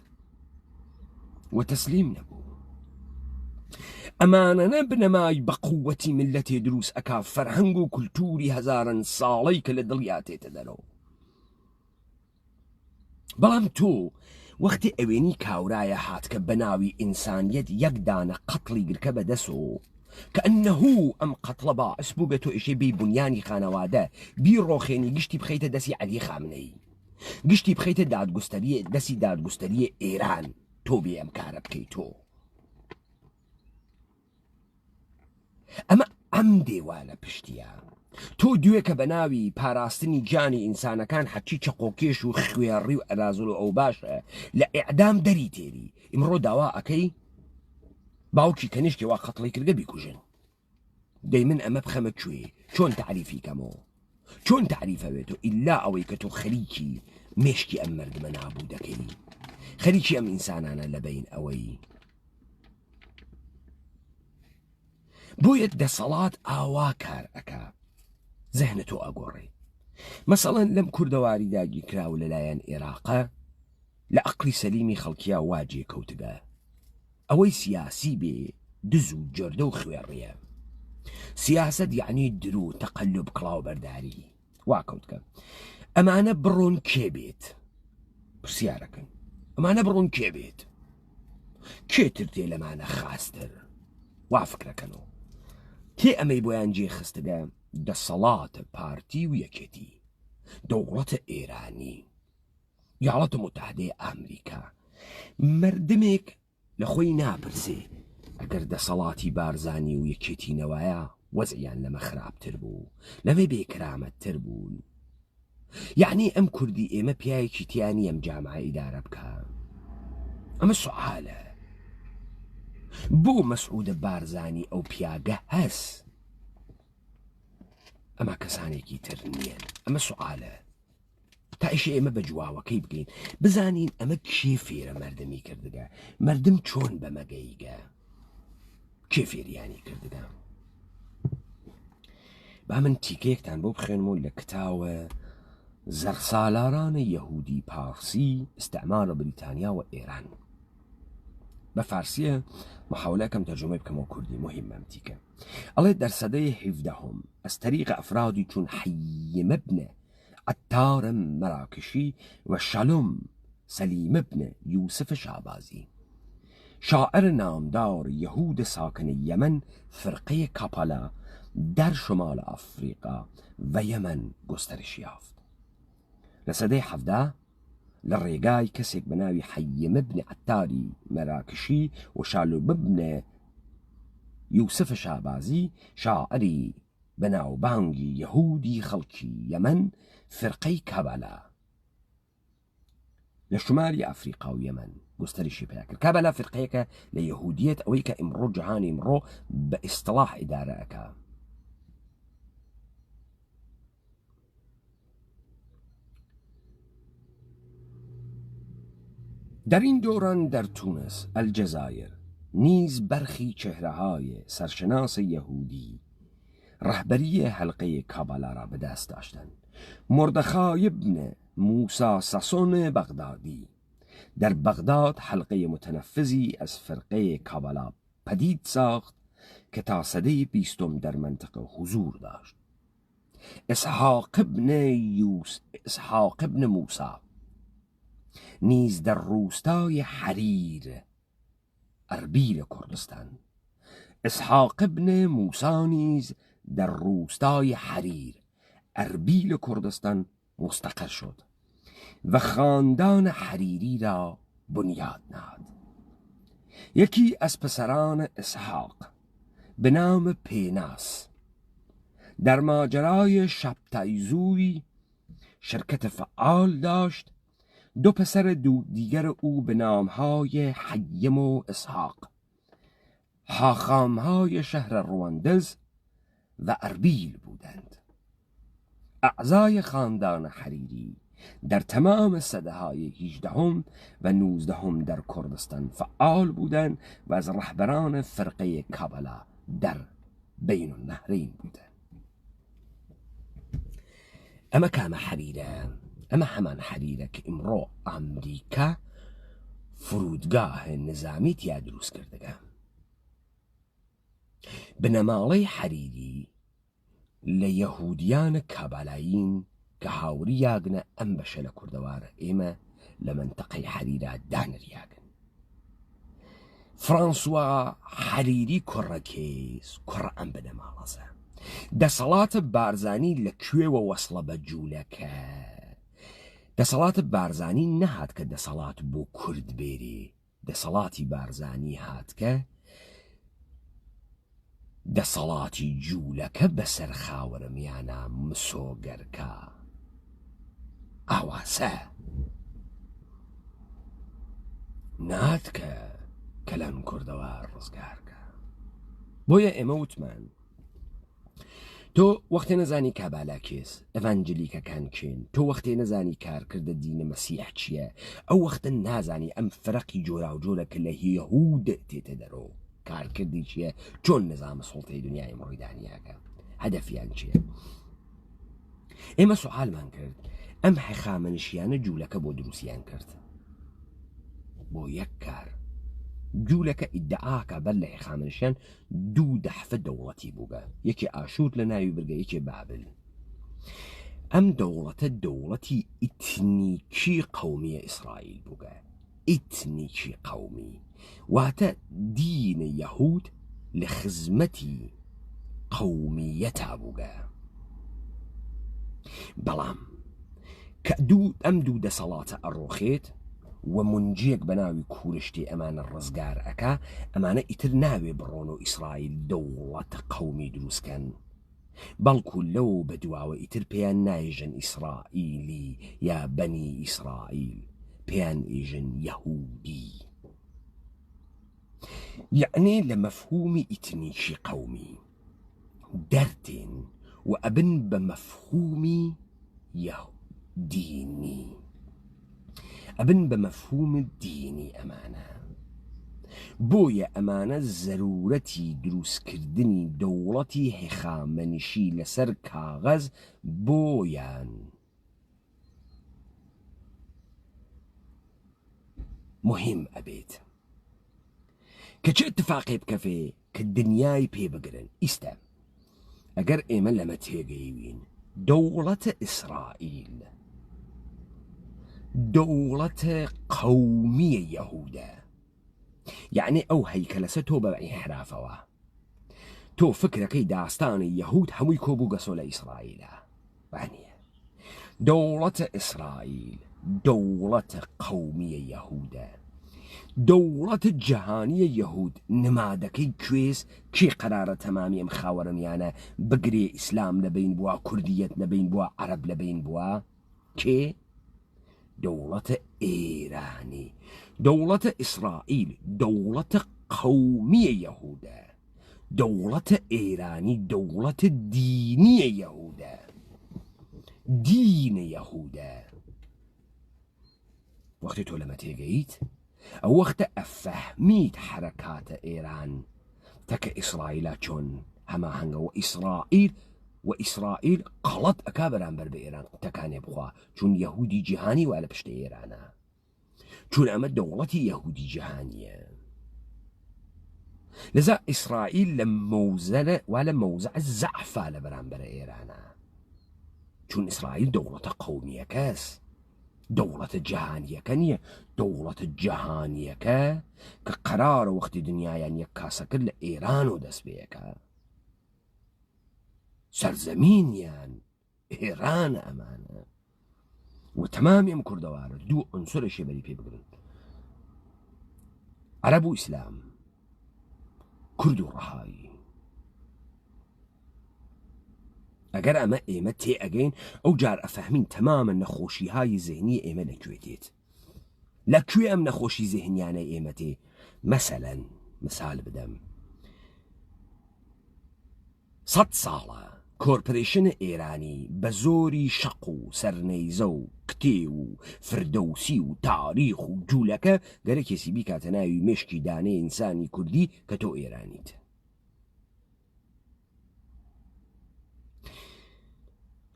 و تەسلیم نەبوو. ئەمانە بنەمای بە قووەتی ملەتێ دروست ئەکا فەرهەنگ و کولتوری هەزاران ساڵەی کە لە دڵیا تێتە دەرەوە. بەڵام تۆ وەختی ئەوێنی کاورایە هات کە بەناوی ئینسانیەت یەک دانە قەتڵی گرکە بەدەسۆ كأنه أم قتلبا أسبوبتو إشي بي بنياني خانواده بي روخيني قشتي بخيته دسي علي خامني قشتي بخيته داد قستريه دسي داد قستريه إيران تو بي أمكار بكيتو أما أم ديوانا بشتيا تو دوێکە بەناوی پاراستنی جانی ئینسانەکان حەچی چەقۆکێش و خوێڕی و ئەرازوڵ ئەو باشە لە ئیعدام دەری تێری ئیمڕۆ داوا ئەەکەی باوکی کەنیشتی وا قەتڵی کردگە بیکوژن دەی من ئەمە بخەمە کوێ چۆن تعریفی کەمەوە چۆن تعریفەوێتەوە ئیلا ئەوەی کە تۆ خەریکی مێشکی ئەم مەردمە نابوو دەکەی خەریکی ئەم ئینسانانە لەبەین ئەوەی بۆیە دەسەڵات ئاوا کار ئەکا زەهنە تۆ ئەگۆڕێ مەسەڵەن لەم کوردەواری داگی کراو لەلایەن عێراقە لە عەقلی سەلیمی خەڵکیا واجێ کەوتگە ئەوەی سیاسی بێ دز و جەردە و خوێڕیە سیاست یعنی درو تەقەلب کڵاو بەرداری وا کەوتکە ئەمانە بڕۆن کێ بێت پرسیارەکەن ئەمانە بڕۆن کێ بێت کێتر تێ لەمانە خاستر وا فکرەکەنەوە کێ ئەمەی بۆیان جێ خستگە دەسەڵاتە پارتی و یەکێتی دەوڵەتە ئێرانی یاڵەتە متحدەی ئەمریکا مردمێک لە خۆی ناپرسێ ئەگەر دەسەڵاتی بارزانی و یەکێتی نەوایە وەزعیان لەمە خراپتر بوو لەمە بێکرامەتتر بوون یعنی ئەم کوردی ئێمە پیاوێکی تیانی ئەم جامعە ئیدارە بکە ئەمە سوعالە بۆ مەسعودە بارزانی ئەو پیاگە هەس ئەمە کەسانێکی تر نییە ئەمە سوعالە تا ئیشە ئێمە بە جواوەکەی بگەین بزانین ئەمە کێ فێرە مەردمی کردگە مردم چۆن بەمەگەیگە کێ فێریانی کردگە با من تیکەیەکتان بۆ بخێنم و لە کتاوە زەرسالارانە یەهودی پارسی ئستعمارە بریتانیا و ئێران بە فارسیە محاولەکەم تەرجمەی بکەمەوە کوردی مهمەم تیکە ئەڵێ دەرسەدەی حیڤدەهۆم ئەس طریق ئەفرادی چون حەیم ابن عتار مراکشی و شالوم سلیم ابن یوسف شعبازی شاعر نامدار یهود ساکن یمن فرقه کاپالا در شمال آفریقا و یمن گسترش یافت لە سەدەی حەڤدا لە ڕێگای کەسێک بە ناوی حەیم ابن عتاری مەراکشی و شالوم ابن یوسف شعبازی شاعری بەناوبانگی یەهودی خەڵکی یەمەن فرقەی کابالا لە شمالی ئەفریقا و یەمەن گستەریشی پێدا کرد کابالا فرقەیەکە لە یەهودیەت ئەوەی کە ئیمڕۆ جەهانی ئیمڕۆ بە ئیستلاح ئیدارە ئەکا در این دوران در تونس الجزایر نیز برخی چهره‌های سرشناس یهودی رهبری حلقه کابالا را به دست داشتند. مردخای ابن موسی ساسون بغدادی در بغداد حلقه متنفذی از فرقه کابالا پدید ساخت که تا سده 20 در منطقه حضور داشت. اسحاق ابن موسی نیز در روستای حریر اربیل کردستان اسحاق ابن موسی نیز در روستای حریر اربیل کردستان مستقر شد و خاندان حریری را بنیاد نهاد. یکی از پسران اسحاق به نام پیناس در ماجرای شبتایزوی شرکت فعال داشت. دو پسر دیگر او به نامهای حیم و اسحاق حاخامهای شهر رواندز و اربیل بودند. اعضای خاندان حریری در تمام سده‌های 18 و 19 در کردستان فعال بودند و از رهبران فرقه کابالا در بین النهرین بودند. اما کام حریره اما همان حریره که امرو امریکا فرودگاه نظامی تیا دروست کردگه. بنەماڵەی حەریری لە یەهودیانە کابالایین کە هاوری یاگنە ئەم بەشە لە کوردەوارە ئێمە لە منتەقەی حەریرا دانریاگن. فرانسوا حەریری کوڕەکەیس کوڕە ئەم بنەماڵەزە دەسەڵاتە بارزانی لەکوێوە وەسڵە بە جوولەکە دەسەڵاتە بارزانی نەهات کە دەسەڵات بۆ کورد بێری دەسەڵاتی بارزانی هاتکە دەسەڵاتی جوولەکە بەسەر خاوەرمیانە مسۆگەرکە ئاواسە ناتکە کەلەن کوردەوە ڕزگارکە بۆیە ئێمە وتمان تۆ وەختێ نەزانی کابالا کێس ئەڤانجلیکەکان کێن تۆ وەختێ نەزانی کارکردە دینە مەسیح چییە ئەو وەختە نازانی ئەم فەرەقی جۆرا و جۆرە کە لە یەهود تێتە دەرەوە کارکردی چییە چۆن نظامە سوڵتەی دنیای ئەمڕۆیدانیاکە هەدەفیان چییە ئێمە سوحالمان کرد ئەم هەخامەنشیانە جوولەکە بۆ دروستیان کرد بۆ یەک کار جوولەکە ئیدعاکە بەر لە هەخامەنشیان دوو دەحفە دەوڵەتی بووگە یەکی ئاشور لە ناوی برگە یەکی بابل ئەم دەوڵەتە دەوڵەتی ئیتنیکی قەومیە ئیسرائیل بووگە ئیتنیکی قەومی واتە دینە یەهود لە خزمەتی قەومیەتا بووگە بەڵام کە ئەم دوو دەسەڵاتە ئەڕۆخێت و منجیەک بە ناوی کوورشتی ئەمانە ڕزگار ئەکا ئەمانە ئیتر ناوێ بڕۆن و ئیسرائیل دەوڵەتە قەومی دروستکەن بەڵکو لەو بەدواوە ئیتر پێیان نایژن ئیسرائیلی یا بەنی ئیسرائیل پێیان ئێژن یەهودی یعنی لە مەفهومی ئیتنیکی قەومی دەرتێن و ئەبن بە مەفهومی دینی ئەبن بە مەفهوم دینی ئەمانە بۆیە ئەمانە زەرورەتی دروستکردنی دەوڵەتی هێخامەنشی لەسەر کاغەز بۆیان مهم ئەبێت کە چه اتفاقی بکەفێ کە دنیای پێ بگرن ئیستە ئەگەر ئێمە لەمە تێگەیوین دەوڵەتە ئیسرائیل دەوڵەتە قەومیە یەهودە یعنی ئەو هەیکەلەسە تۆ بە ئینحرافەوە تۆ فکرەکەی داستانی یەهود هەمووی کۆبوو گەسۆ لە ئیسرائیلە وانیە دەوڵەتە ئیسرائیل دەوڵەتە قەومیە یەهودە دەوڵەتە جەهانیە یەهود نمادەکەی کوێز کێ قەرارە تەمامی ئەم خاوەرمیانە بگرێ ئیسلام لەبین بووە کوردیەت لەبین بووە عەرەب لەبین بووە کێ دەوڵەتە ئێرانی دەوڵەتە ئیسرائیل دەوڵەتە قەومیە یەهودە دەوڵەتە ئێرانی دەوڵەتە دینیە یەهودە دینە یەهودە وەختی تۆ لەمە تێگەیت ئەو وەختە ئەفەهمیت حرەکاتە ئێران تەکە ئیسرائیلە چۆن هەماهەنگەوە ئیسرائیل قەڵەت ئەکا بەرامبەر بە ئێران تەکانێ بخوا چون یەهودی جیهانی وا لە پشتە ئێرانە چون ئەمە دەوڵەتی یەهودی جیهانیە لەذا ئیسرائیل لە مەوزەرە وا لە مەوزع زەعفا لە بەرامبەرە ئێرانە چون ئیسرائیل دەوڵەتە قەومیەکەس دەوڵەتە جیهانیەکە نییە دەوڵەتە جیهانیەکە کە قەرارە وەختی دنیایان یەک کاسەکرد لە ئێران و دەست پێیەکە سەرزەمینیان ئێرانە ئەمانە و تەمامی ئەم کوردەوارە دوو ئەنسۆرە شێبەری پێ بگرن عەرەب و ئیسلام کورد و ڕەهایی ئەگەر ئەمە ئێمە تێئەگەین ئەو جار ئەفەهمین تەمامە نەخۆشیهای زێنی ئێمە لەکوێ دێت لەکوێ ئەم نەخۆشی زێنیانە ئێمە تێ مەسەلەن مثال بدەم 100 ساڵە کۆرپۆرێشنە ئێرانی بە زۆری شەق و سەرنەیزە و کتێ و فردەوسی و تاریخ و جوولەکە گەرە کێسی بیکاتە ناوی مێشکی دانەی ئینسانی کوردی کە تۆ ئێرانیت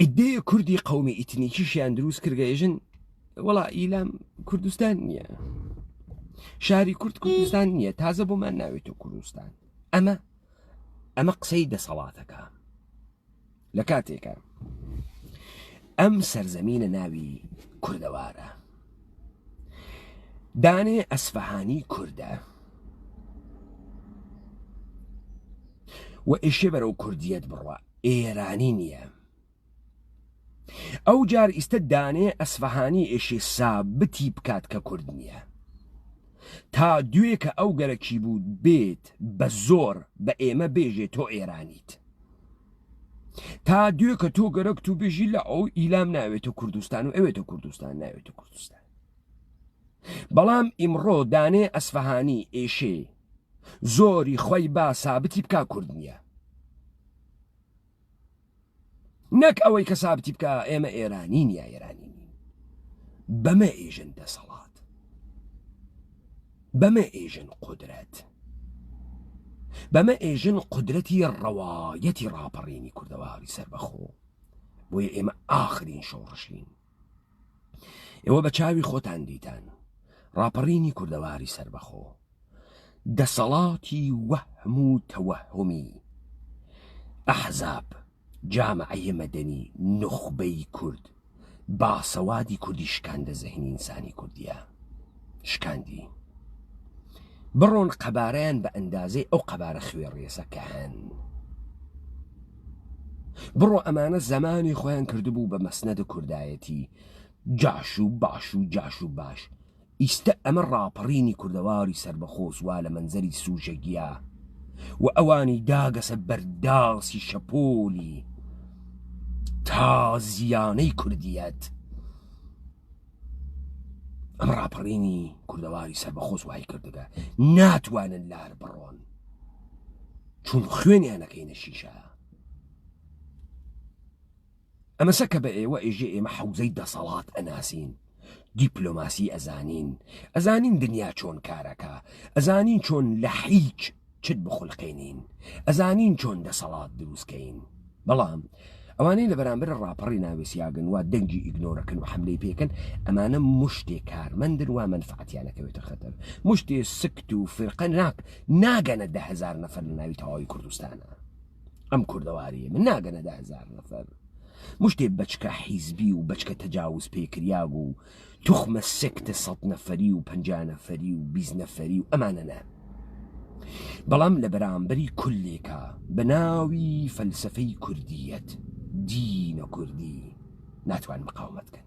ئیدەیە کوردی قەومی ئیتنیکیشیان دروست کردگەیژن وەڵا ئیلام کوردستان نییە شاری کوردستان نییە تازە بۆمان ناوێتە کوردستان ئەمە قسەی دەسەڵاتەکە لە کاتێکە ئەم سەرزەمینە ناوی کوردەوارە دانێ ئەسفەهانی کوردە و ئێشێ بەرەو کوردیەت بڕوە ئێرانی نییە. ئەو جار ئیستە دانێ ئەسفەهانی ئێشێ سابتی بکات کە کورد نییە، تا دوێ کە ئەو گەرەکی بوو بێت بە زۆر بە ئێمە بێژێ تۆ ئێرانیت، تا دوێ کە تۆ گەرەک تو بێژی لە ئەو ئیلام ناوێتە کوردستان و ئەوێتە کوردستان ناوێتە کوردستان. بەڵام ئیمڕۆ دانێ ئەسفەهانی ئێشێ زۆری خۆی با سابتی بکا کورد نییە، نەک ئەوەی کە سابتی بکە ئێمە ئێرانی نیە ئێرانی نین. بەمە ئێژن دەسەڵات، بەمە ئێژن قودرەت، بەمە ئێژن قودرەتی ڕەوایەتی ڕاپەڕینی کوردەواری سەربەخۆ. بۆیە ئێمە ئاخرین شۆڕشین. ئێوە بە چاوی خۆتان دیتان ڕاپەڕینی کوردەواری سەربەخۆ دەسەڵاتی وەهم و تەوەهمی ئەحزاب، جامعەی مەدەنی، نخبەی کورد، باسەوادی کوردی شکاندە زەهنی ئینسانی کوردیە، شکاندی. بڕۆن قەبارەیان بە ئەندازەی ئەو قەبارە خوێڕێسەکە هەن. بڕۆ ئەمانە زەمانی خۆیان کردبوو بە مەسنەدە کوردایەتی، جاش و باش و جاش و باش. ئیستە ئەمە ڕاپەڕینی کوردەواری سەربەخۆ سوا لە مەنزەری سوژەگیە و ئەوانی داگەسە بەرداسی شەپۆلی تازیانەی کوردیەت. ئەم ڕاپەڕینی کوردەواری سەربەخۆ سوای کردەکە ناتوانن لار بڕۆن، چون خوێنیانەکەینە شیشە. ئەمەسە کە بە ئێوە ئێژێ ئێمە حەوزەی دەسەڵات ئەناسین، دیپلۆماسی ئەزانین دنیا چۆن کارەکە، ئەزانین چۆن لە هیچ چت بخولقێنین، ئەزانین چۆن دەسەڵات دروستکەین. بەڵام ئەوانەی لە بەرامبەر ڕاپەڕی ناوێسیاگەن وا دەنگی ئیگنۆرەکەن و حملەی پێکەن، ئەمانە مشتێ کارمەندن وا منفعەتیانەکەوێتە خەتەر، مشتێ سکت و فرقە ناگەنە 10,000 نەفەر لە ناوی تەواوی کوردستانە. ئەم کوردەواریە من ناگەنە 10,000 نەفەر، مشتێ بەچکە حیزبی و بەچکە تەجاوز پێکریاگ و توخمە سکتە 100 نەفەری و 50 نەفەری و 20 نەفەری و ئەمانەنە. بەڵام لە بەرامبەری کولێکە بە ناوی فەلسەفەی کوردیەت، دینە کوردی ناتوان مقاومەتکەن،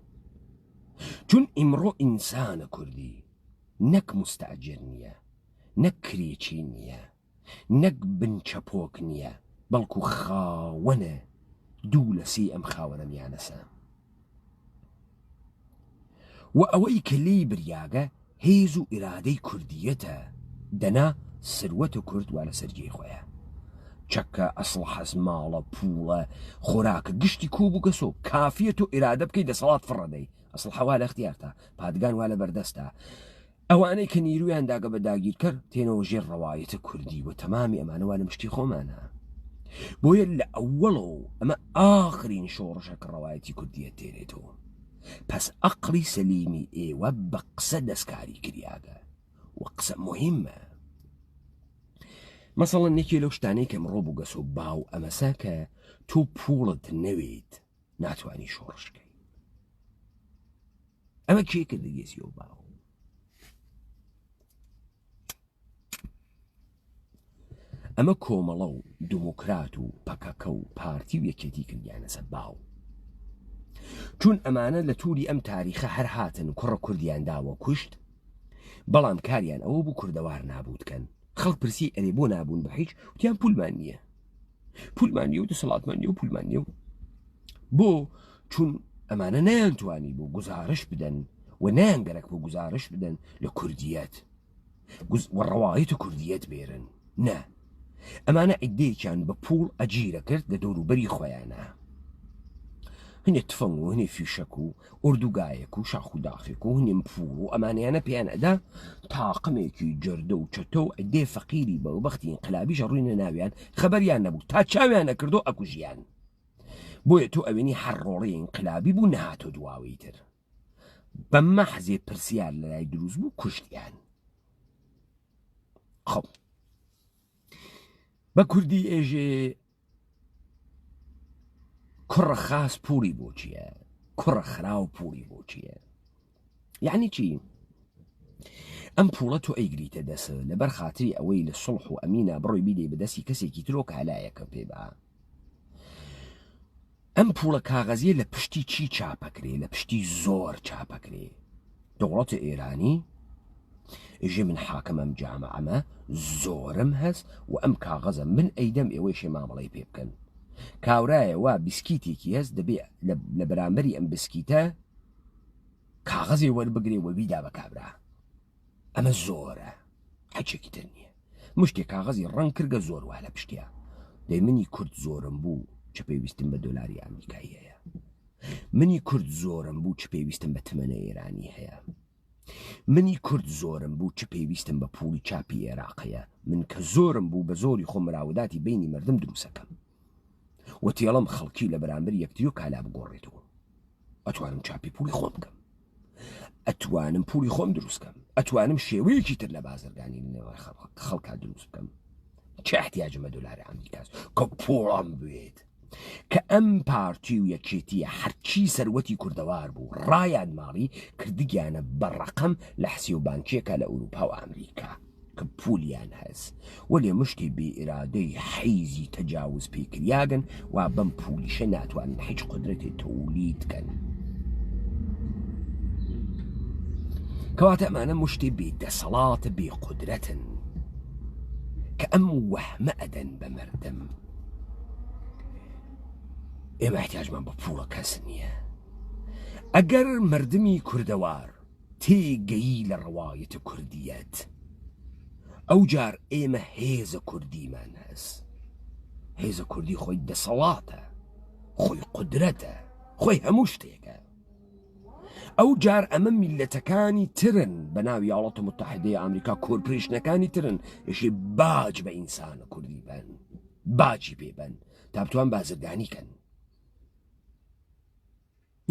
چون ئیمڕۆ ئینسانە کوردی نەک مستەئەجر نییە، نەک کرێکی نییە، نەک بنچەپۆک نییە، بەڵکو خاوەنە دوو لە سێ ئەم خاوەنە میانەسە. و ئەوەی کە لێی بریاگە هێز و ئیرادەی کوردیەتە، دەنا سروەتە کورد وا لە سەرجێی خۆیە، چەکە ئەسڵ حەز ماڵە پوڵە خۆراکە گشتی کۆبوو گەسۆ کافیەت و ئیرادە بکەی دەسەڵات فڕەدەی، ئەسڵ حەوا لە اختیارتە، پادگان وا لە بەردەستە. ئەوانەی کە نیرویان داگە بە داگیرکەر تێنەوە ژێر ڕەوایەتە کوردی و تەمامی ئەمانە وا لە مشتی خۆمانە. بۆیە لە ئەوەڵەوە ئەمە ئاخرین شۆڕشەکە ڕەوایەتی کوردیەت تێرێتەوە. پس ئەقڵی سەلیمی ئێوە بە قسە دەستکاری کریاگە و قسە مهمە. مەسەڵەن یەکێ لەو شتانەی کە مرۆ بوو گەسۆ باو ئەمەسا کە تۆ پوڵت نەوێت ناتوانی شۆڕشکەی. ئەمە کێ کردە گێزیەوە باو؟ ئەمە کۆمەڵە و دموکرات و پەکەکە و پارتی و یەکێتی کردیانە سەر باو، چون ئەمانە لە تووری ئەم تاریخە هەر هاتن کوڕە کوردیان داوە کوشت، بەڵام کاریان ئەوە بوو کوردەوار نابوودکەن. خەڵک پرسی ئەرێ بۆ نابوون بە هیچ، وتیان پولمان نییە، پولمان نییە و دەسەڵاتمان نییە و پولمان نییە. بۆ چون ئەمانە نەیانتوانی بۆ گزارش بدەن و نەیانگەرەک بۆ گزارش بدەن لە کوردیەت و ڕەوایەت کوردیەت بێرن، نە، ئەمانە عیدەیەکیان بە پوڵ ئەجیرە کرد لە دەوروبەری خۆیانە، هەنێ تفەنگ و هەنێ فیشەک و ئوردوگایەک و شاخ و داخێک و هەنێم پوڵ و ئەمانیانە پێیان ئەدا تاقمێکی جەردە و چەتە و عیدێ فەقیری بە بەختی ئینقلابیش ڕووینە ناویان خەبەریان نەبوو، تا چاویان نەکردو ئەکوژیان. بۆیە تۆ ئەوێنی هەر ڕۆڵەی ئینقلابی بوو نەهاتۆ دواوەی تر، بە مەحزێ پرسیار لەلای دروست بوو کوشتیان. خەڵ بە کوردی ئێژێ کوڕە خاس پوڵی بۆ چییە؟ کوڕە خراو پوڵی بۆ چییە؟ یعنی چی؟ ئەم پوڵە تۆ ئەیگریتە دەست لەبەر خاتری ئەوەی لە سڵح و ئەمینە بڕۆی بیدەی بەدەستی کەسێکی ترۆ کالایەکە پێ بە ئەم پوڵە کاغەزیە لە پشتی چی چاپەکرێ لە پشتی زۆر چاپەکرێ دەوڵەتە ئێرانی ئێژێ من حاکم ئەم جامعەمە زۆرم هەست و ئەم کاغەزە من ئەیدەم ئێوەی مامەڵەی پێ بکەن کاورایە وا بیسکیتێکی هەست دەبێ لە بەرامبەری ئەم بسکیتە کاغەزێ وەربگرێ وەبیدا بە کابرا ئەمە زۆرە حەچێکی تر نییە مشتێک کاغەزی ڕەنگ کردگە زۆر وا لە پشتیا دەی منی کورد زۆرم بوو چ پێویستم بە دۆلاری ئەمریکایی هەیە منی کورد زۆرم بوو چ پێویستم بە تمەنە ئێرانی هەیە منی کورد زۆرم بوو چ پێویستم بە پوڵی چاپی عێراقەیە من کە زۆرم بوو بە زۆری خۆم مراوداتی بینی مردم دروستەکەم و تێڵم خەڵکی لە بەرامبەر یەکتری و کالا بگۆڕێتەوە ئەتوانم چاپی پوڵی خۆم بکەم ئەتوانم پوڵی خۆم دروستکەم ئەتوانم شێوەیەکی تر لە بازرگانی لەنێوان خەڵکا دروست بکەم چه احتیاجمە دۆلاری ئەمریکاس کە پوڵم بوێت کە ئەم پارتی و یەکێتیە هەرچی سەروەتی کوردەوار بوو ڕایان ماڵی کردگیانە بەڕەقەم لە حسی و بانکێکە لە ئەوروپا و ئەمریکا کە پولیان هەست وەلێ مشتی بێ ئێرادەی حیزی تەجاوز پێکریاگەن و بەم پولیشە ناتوانن هیچ قدرەتی تەولید بکەن کەواتە ئەمانە مشتی بێ دەسەڵاتە بێ قدرەتن کە ئەم وەهمە ئەدەن بە مردم ئێمە احتیاجمان بە پوڵە کەس نییە ئەگەر مردمی کوردەوار تێگەیی لە ڕەوایەتە کوردیەت ئەو جار ئێمە هێزە کوردیمان هەست هێزە کوردی خۆی دەسەڵاتە خۆی قدرەتە خۆی هەموو شتێکە ئەو جار ئەمە میلەتەکانی ترن بە ناوی وڵاتە متحیدەی ئەمریکا کۆرپۆریشنەکانی ترن ئێشێ باج بە ئینسانە کوردی بن باجی پێبن تا بتوان بازرگانی کەن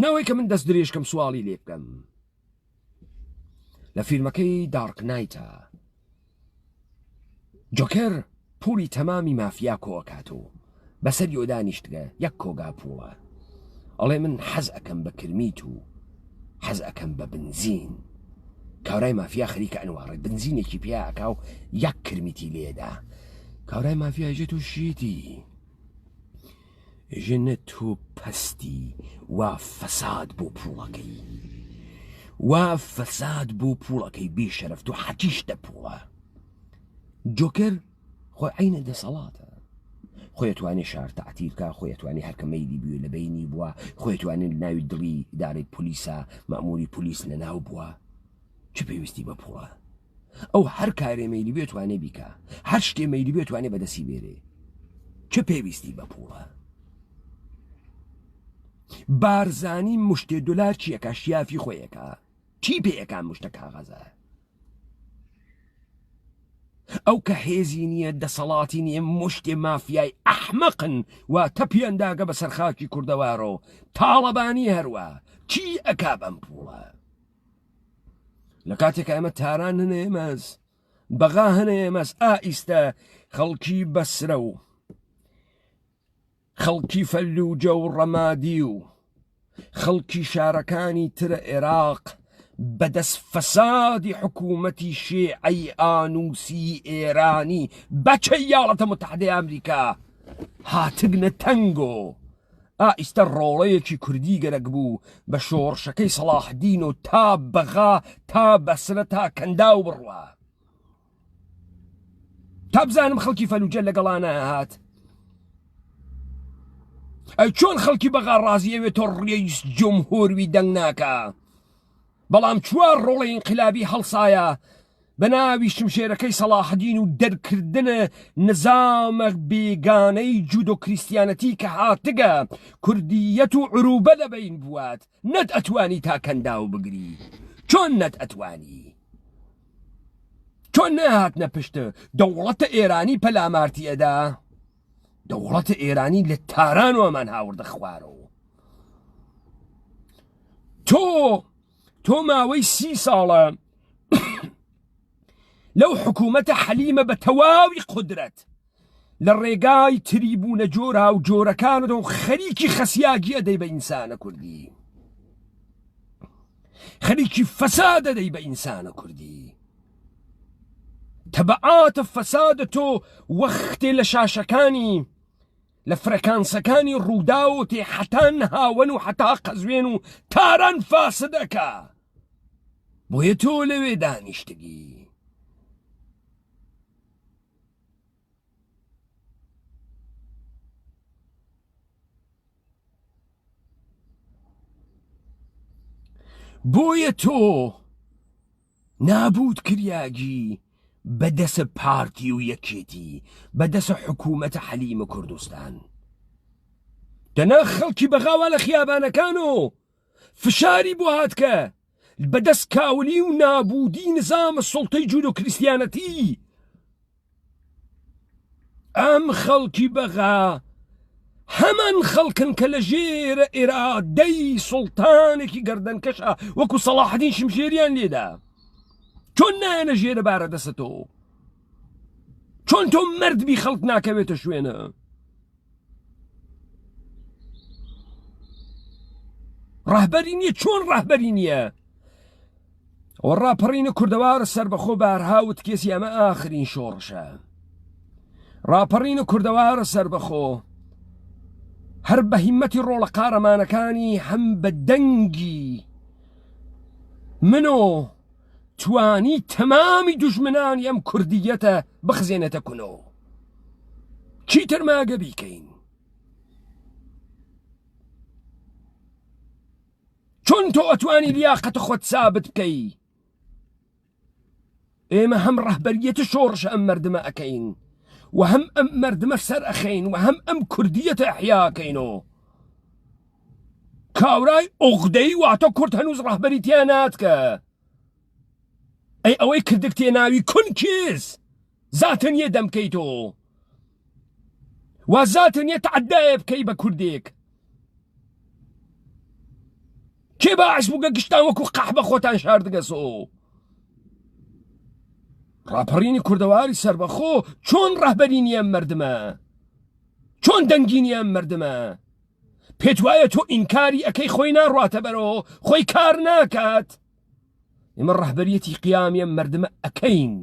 ناوەی کە من دەست درێژکەم سواڵی لێ بکەم لە فیلمەکەی دارک نایتە جۆکەر پوڵی تەمامی مافیا کۆکاتەوە بەسەر یۆدانیشتگە یەک کۆگا پوڵە ئەڵێ من حەز ئەەکەم بە کرمیت و حەز ئەەکەم بە بنزین کاورای مافیا خەریکە ئەنوارڕێ بنزینێکی پیا ئەکا و یەک کرمیتی لێدا کاورای مافیا ئەژێت و شیتی ژنە تۆ پەستی وا فەساد بۆ پوڵەکەی وا فەساد بۆ پوڵەکەی بێشەرەفت و حەتیشتە پوڵە جۆکەر خۆی عینە دەسەڵاتە خۆی توانێ شار تەعتیرکە خۆی توانێ هەرکە مەیلی بوێ لە بینی بووە خۆی توانێت ناوی دڵی دارەی پۆلیسە مەموری پۆلیس لەناو بووە چ پێویستی بە پوڵە ئەو هەر کارێ مەیلی بێت توانێ بیکە هەر شتێ مەیلی بێت توانێ بەدەستی بێرێ چ پێویستی بە پوڵە بارزانی مشتێ دۆلار چیەکە شیافی خۆیەکە چی پێیەکان مشتە کاغەزە ئەو کە هێزی نییە دەسەڵاتی نییە مشتێ مافیای ئەحمەقن و تەپیانداگە بە سەرخاکی کوردەوارۆ تاڵەبانی هەروە چی ئەکا بەم پوڵە لە کاتێکە ئەمە تاران هەنە ئێمەس بەغا هەنە ئێمەس ئائیستە خەڵکی بەسرە و خەڵکی فەلوجە و ڕەمادی و خەڵکی شارەکانی ترە عێراق بەدەست فەسادی حکوومەتی شیعەی ئانوسی ئێرانی بەچەی وڵاتە متحیدەی ئەمریکا هاتگنە تەنگۆ ئائیستە ڕۆڵەیەکی کوردی گەرەک بوو بە شۆڕشەکەی سەلاحدین و تا بەغا تا بەسرە تا کەندا و بڕوە تا بزانم خەڵکی فەلوجە لەگەڵانە هات ئەی چۆن خەڵکی بەغا ڕازیەوێت تۆ ڕێیس جمهوروی دەنگ ناکە بەڵام چوار ڕۆڵی ئینقلابی هەڵسایە بە ناوی شمشێرەکەی سەلاحدین و دەرکردنە نظامە بێگانەی جودۆ کریستیانەتی کە هاتگە کوردیەت و عروبە لەبەین بوات نەت ئەتوانی تا کەندا و بگری چۆن نەت ئەتوانی چۆن نەهاتنە پشتە دەوڵەتە ئێرانی پەلامارتی ئەدا دەوڵەتە ئێرانی لە تاران وەمان هاوردە خوارەوە تۆ ماوەی 30 ساڵە لەو حکوومەتە حەلیمە بە تەواوی قدرەت لە ڕێگای تریبوونە جۆرا و جۆرەکانت و خەریکی خەسیاگی ئەدەی بە ئینسانە کوردی خەریکی فەساد ئەدەی بە ئینسانە کوردی تەبعاتە فەسادە تۆ وەختێ لە شاشەکانی لە فرەکانسەکانی ڕوودا و تێ حتا نەهاوەن و حتا قەزوێن و تاران فاسدەکە بۆیە تۆ لەوێ دانیشتگی. بۆیە تۆ نابود کریاگی بەدەسە پارتی و یەکێتی بەدەسە حکوومەتە حەلیمە کوردستان. دەنا خەڵکی بەغاوا لە خیابانەکان و فشاری بۆ هاتکە بەدەست کاولی و نابودی نظامە سوڵتەی جودۆ کریسیانەتی. ئەم خەڵکی بەغا هەمان خەڵکن کە لە ژێرە ئێرادەی سوڵتانێکی گەردەنکەشە وەکو سەلاحەدین شمشێریان لێدا. چۆن نایەنە ژێرە بارە دەستە تۆ؟ چۆن تۆ مردبی خەڵک ناکەوێتە شوێنە؟ ڕاهبەری نییە. چۆن ڕاهبەری نییە؟ ئەوە ڕاپەڕینە کوردەوارە سەربەخۆ بارهاوت کێسی ئەمە ئاخرین شۆڕشە. ڕاپەڕینە کوردەوارە سەربەخۆ هەر بە هیمەتی ڕۆڵە قارەمانەکانی هەم بە دەنگی منۆ توانی تەمامی دوژمنانی ئەم کوردیەتە بخزێنێتە کونۆ. چیتر ماگە بیکەین؟ چۆن تۆ ئەتوانی لیاقەتە خۆت سابت بکەی؟ ئێمە هەم ڕەهبەریەتە شۆڕشە ئەم مەردمە ئەکەین و هەم ئەم مەردمە سەر ئەخەین و هەم ئەم کوردیەتە ئەحیاکەینەوە. کاورای ئۆغدەی واتە کورد هەنووز ڕەهبەری تیا ناتکە. ئەی ئەوەی کردک تێناوی کون کێز زاتن یە دەمکەی تۆ وا زاتن یە تەعەدایە بکەی بە کوردێک. کێ باعس بووگە گشتان وەکو قەح بە خۆتان شاردگەسۆ؟ ڕاپەڕینی کوردەواری سەربەخۆ چۆن ڕەهبەری نیە ئەم مەردمە؟ چۆن دەنگی نیە ئەم مەردمە؟ پێت وایە تۆ ئینکاری ئەەکەی خۆی ناڕواتە بەرەوە خۆی کار ناکات؟ ئێمە ڕەهبەریەتی قیامی ئەم مەردمە ئەکەین.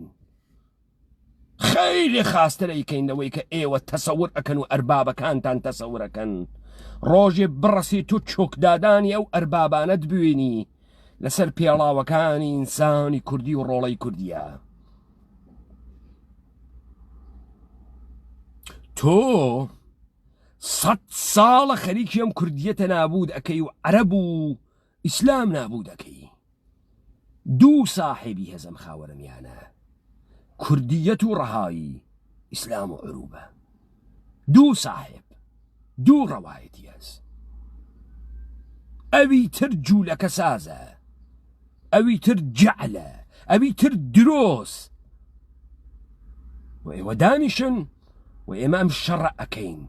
خەیلی خاستە ئەیکەین لەوەی کە ئێوە تەسەور ئەکەن و ئەربابەکانتان تەسەور ئەکەن. ڕۆژێ بڕەسی تو چۆکدادانی ئەو ئەربابانەت بوێنی لەسەر پێڵاوەکانی ئینسانی کوردی و ڕۆڵەی کوردیە. تۆ 100 ساڵە خەریکی ئەم کوردیەتە نابود ئەەکەی و عەرەب و ئیسلام نابود ئەەکەی. دوو ساحێبی هەزەم خاوەرمیانە، کوردیەت و ڕەهایی، ئیسلام و عروبە. دوو ساحێب، دوو ڕەوایەتی هەست. ئەوی تر جوولەکە سازە، ئەوی تر جەعلە، ئەوی تر درۆست. و ئێوە دانیشن و ئێمە ئەم شەڕە ئەەکەین.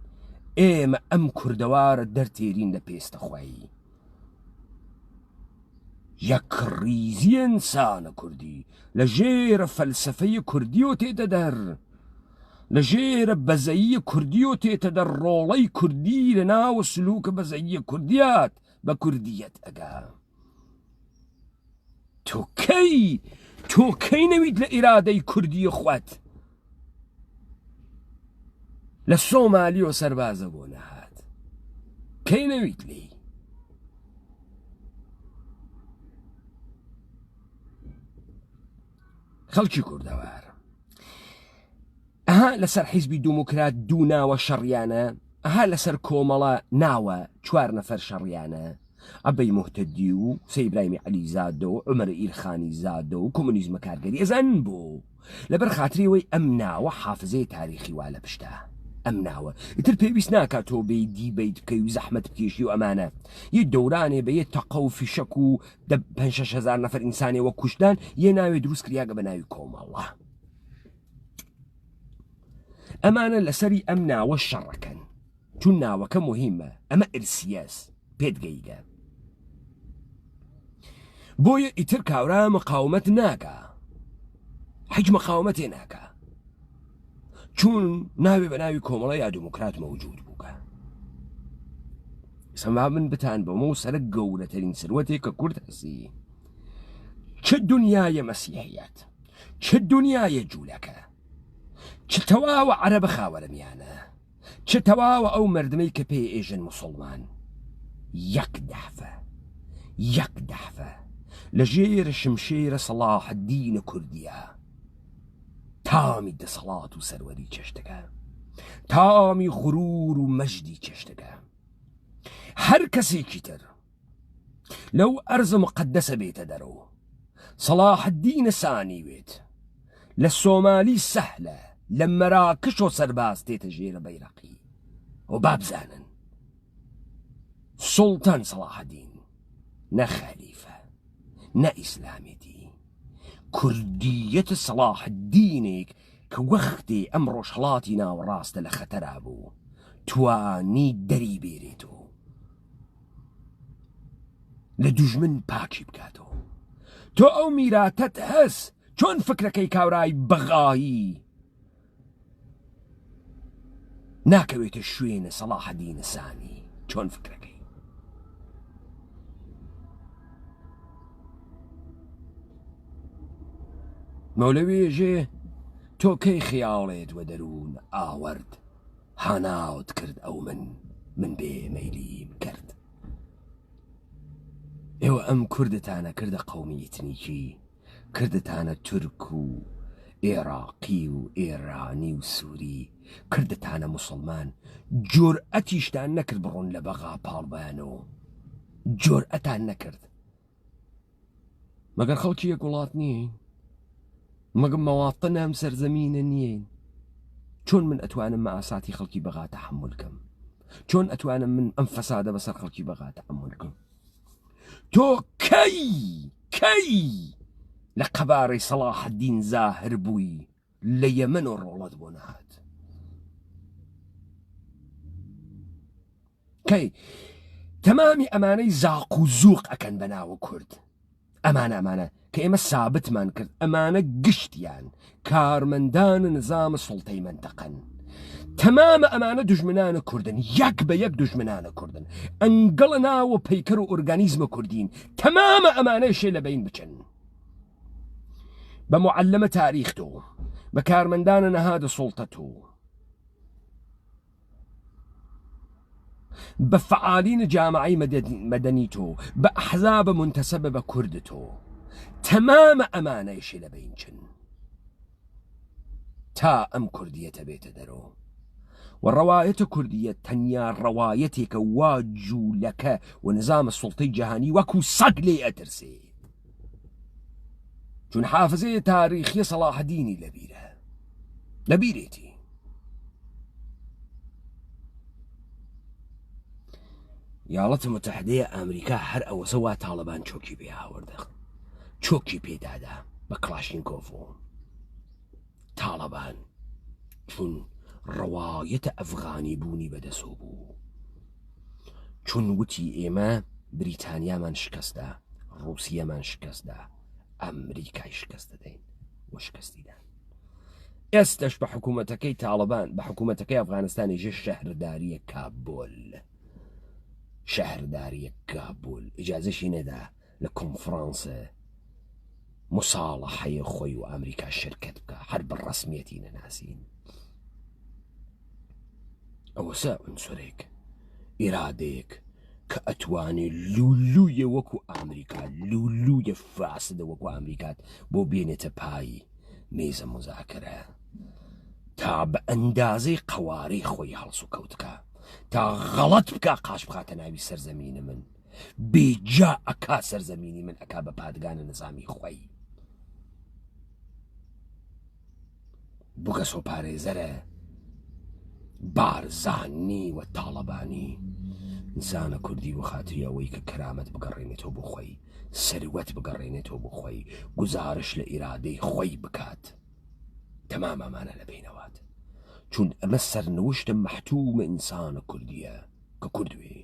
ئێمە ئەم کوردەوارە دەرتێرین لە پێستەخوایی. یەک ڕیزی ئینسانە کوردی لە ژێرە فەلسەفەی کوردی و تێتە دەر، لە ژێرە بەزەیی کوردی و تێتە دەر ڕۆڵەی کوردی لە ناوە سلوکە بەزەیی کوردیات بە کوردیەت ئەگا. تۆ کەی نەویت لە ئیرادەی کوردی خوات لە سۆمالی و سەربازە بۆ نەهات؟ کەی نەویت لی؟ خەڵکی کوردەوار ئەها لەسەر حیزبی دیموکرات دوو ناوە شەڕیانە، ئەها لەسەر کۆمەڵە ناوە 4 نەفەر شەڕیانە، ئەبەی موحتەدی و سەیبراهیمی عەلیزادە و عومەر ئیرخانی زادە و کۆمونیزمە کارگەری ئەزان بوو لەبەر خاتریەوەی ئەم ناوە حافزەی تاریخی وا لە پشتە. ئەم ناوە ئیتر پێویست ناکات تۆ بێی دیبەیت بکەی و زەحمەت بکێشی و ئەمانە. یە دەورانێ بە یە تەقە و فیشەک و 5-6 نەفەر ئینسانێوە کوشتان یە ناوێ دروست کریاگە بە ناوی کۆمەڵە. ئەمانە لەسەری ئەم ناوە شەڕەکەن چون ناوەکە مهمە. ئەمە ئرسیەس پێتگەیگە. بۆیە ئیتر کاورا مەقاومەت ناکە، هیچ مەقاومەتێ ناکە، چون ناوێ بە ناوی کۆمەڵە یا دیموکرات مەوجود بووکە. سەما من بتان بەمە و سەرە گەورەترین سروەتێک کە کورد هەسی چ دنیای مەسیحیەت چ دنیای جوولەکە چ تەواوە عەرەبە خاوەرەمیانە چ تەواوە ئەو مردمەی کە پێی ئێژن مسڵمان یەک دەحفە لە ژێرە شمشێرە سەلاح الدینە کوردیە تامی دەسەڵات و سەروەری چێشتەکە تامی غرور و مەجدی چێشتەکە هەر کەسێکی تر لەو ئەرزە مقدسە بێتە دەرەوە سەلاح الدینە سانی وێت لە سۆمالی سەهلە لە مەراکش و سەرباز تێتە ژێرە بەیرەقی و بابزانن سوڵتان سەلاح الدین نە خەلیفە نە ئیسلامێتی کوردیەتە سەلاح الدینێک کە وەختێ ئەم ڕۆژهەڵاتی ناوەڕاستە لە خەتەرا بوو توانی دەری بێرێتەوە لە دوژمن پاکی بکاتەوە تۆ ئەو میراتەت هەست چۆن فکرەکەی کاورای بەغایی ناکەوێتە شوێنە سەلاح الدینە سانی چۆن فکرەکەی مەولەوێژێ تۆ کەی خیاڵێت وە دەروون ئاوەرد هاناوت کرد ئەو من بێ مەیلیم کرد ئێوە ئەم کوردتانە کردە قەومی ئیتنیکی کردتانە تورک و عێراقی و ئێرانی و سووری کردتانە موسڵمان جۆرئەتیشتان نەکرد بڕۆن لە بەغا پاڵبیانەوە جۆرئەتان نەکرد مەگەر خەڵکی یەک وڵات نییە مەگەم مەواطن ئەم سەرزەمینە نییە چۆن من ئەتوانم مەئاساتی خەڵکی بەغا تەحمل کەم چۆن ئەتوانم من ئەم فەسادە بەسەر خەڵکی بەغا تەحمل کەم تۆ کەی لە قەبارەی سەلاح الدین زاهر بووی لە یەمەن و ڕۆڵەت بۆ نەهات کەی تەمامی ئەمانەی زاق و زووق ئەکەن بە ناوە کورد ئەمانە کە ئێمە سابتمان کرد ئەمانە گشتیان کارمەندان نظامە سوڵتەی منتەقەن تەمامە ئەمانە دوژمنانە کوردن یەک بە یەک دوژمنانە کوردن ئەنگەڵە ناوە پەیکەر و ئۆرگانیزمە کوردین تەمامە ئەمانەی شێ لە بین بچن بە معلمە تاریخ تۆ بە کارمەندانە نەهادە سوڵتە تۆ بە فعالین جامعی مەدەنی تۆ بە ئەحزابە منتەسەبە بە کورد تۆ تەمامە ئەمانەی شێ لە بین چن تا ئەم کوردیەتە بێتە دەرەوە و ڕەوایەتە کوردیە تەنیا ڕەوایەتێکە وا جوولەکە و نظامە سوڵتەی جەهانی وەکو سەگ لێ ئەترسێ چون حافزەیە تاریخی سەلاح الدینی لەبیرێتی یاڵەتە متحدەیە ئەمریکا هەر ئەوەسە وا تاڵەبان چۆکی پێ هاوردە چۆکی پێدادا بە کلاشینکۆڤ تاڵەبان چون ڕەوایەتە ئەفغانی بوونی بەدەسۆ بوو چون وتی ئێمە بریتانیامان شکستدا ڕووسیەمان شکستدا ئەمریکای شکست دەدەین وە شکستیدان ئێستش بە حکوومەتەکەی تاڵەبان بە حکوومەتەکەی ئەفغانستانی ژێ شەهرداریە کابول ئیجازەشی نەدا لە کۆنفرانسە مساڵەحەیە خۆی و ئەمریکا شرکت بکە هەر بە ڕەسمیەتی نەناسین ئەوەسە ئونسورێک ئیرادەیەک کە ئەتوانێ لولوویە وەکو ئەمریکا لولوویە فاسدە وەکو ئەمریکات بۆ بێنێتە پایی مێزە مزاکرە تا بە ئەندازەی قەوارەی خۆی هەڵس و کەوتکە تا غەڵەت بکە قاش بخاتە ناوی سەرزەمینە من بێجا ئەکا سەرزەمینی من ئەکا بە پادگانە نظامی خۆی بووکە سۆپارێزەرە بارزانی و تاڵەبانی زانە کوردی و خاتری ئەوەی کە کەرامەت بگەڕێنێتەوە بۆ خۆی سەروەت بگەڕێنێتەوە بۆ خۆی گوزارش لە ئیرادەی خۆی بکات تەمام ئەمانە لە بینەوات چون ئەمە سەرنوشتە مەحتومە ئینسانە کوردیە کە کوردوێ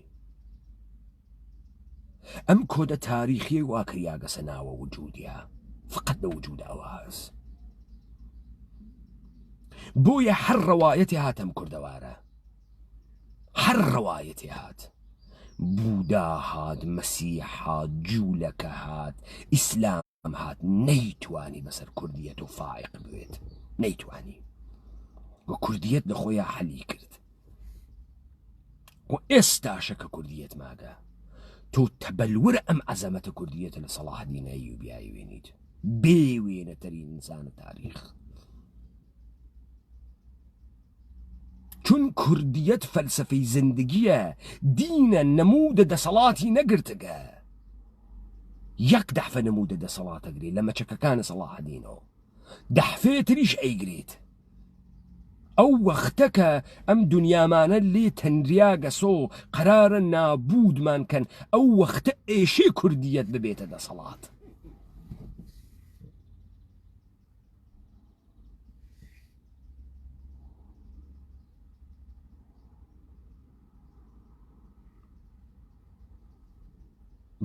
ئەم کۆدە تاریخی واکریاگەسە ناوە وجودیە فقط لە وجود ئەواز بۆیە هەر ڕەوایەتی هاتەم کوردەوارە هەر ڕەوایەتی هات بوودا هات مەسیح هات جوولەکە هات ئیسلام ئەم هات نەیتوانی بەسەر کوردیەت و فائق بوێت، نەیتوانی و کوردیەت لە خۆیان حەلی کرد. و ئێستاشە کە کوردیەت ماگە تۆ تەبەلورە ئەم عەزەمەتە کوردیەتە لە سەلاحەدین ئەیوبی وێنیت، بێوێنەترین ئینسانە تاریخ. چون کوردیەت فەلسەفەی زندگیە، دینە، نەموودە دەسەڵاتی نەگرتگە. یەک دەحفە نەموودە دەسەڵاتەگرێت لە مەچەکەکانە سەلاحەدینەوە، دەحفەیە تریش ئەیگرێت. ئەو وەختەکە ئەم دنیامانە لێ تەنریا گەسۆ قەرارە نابودمان کەن، ئەو وەختە ئێشێ کوردیەت ببێتە دەسەڵات.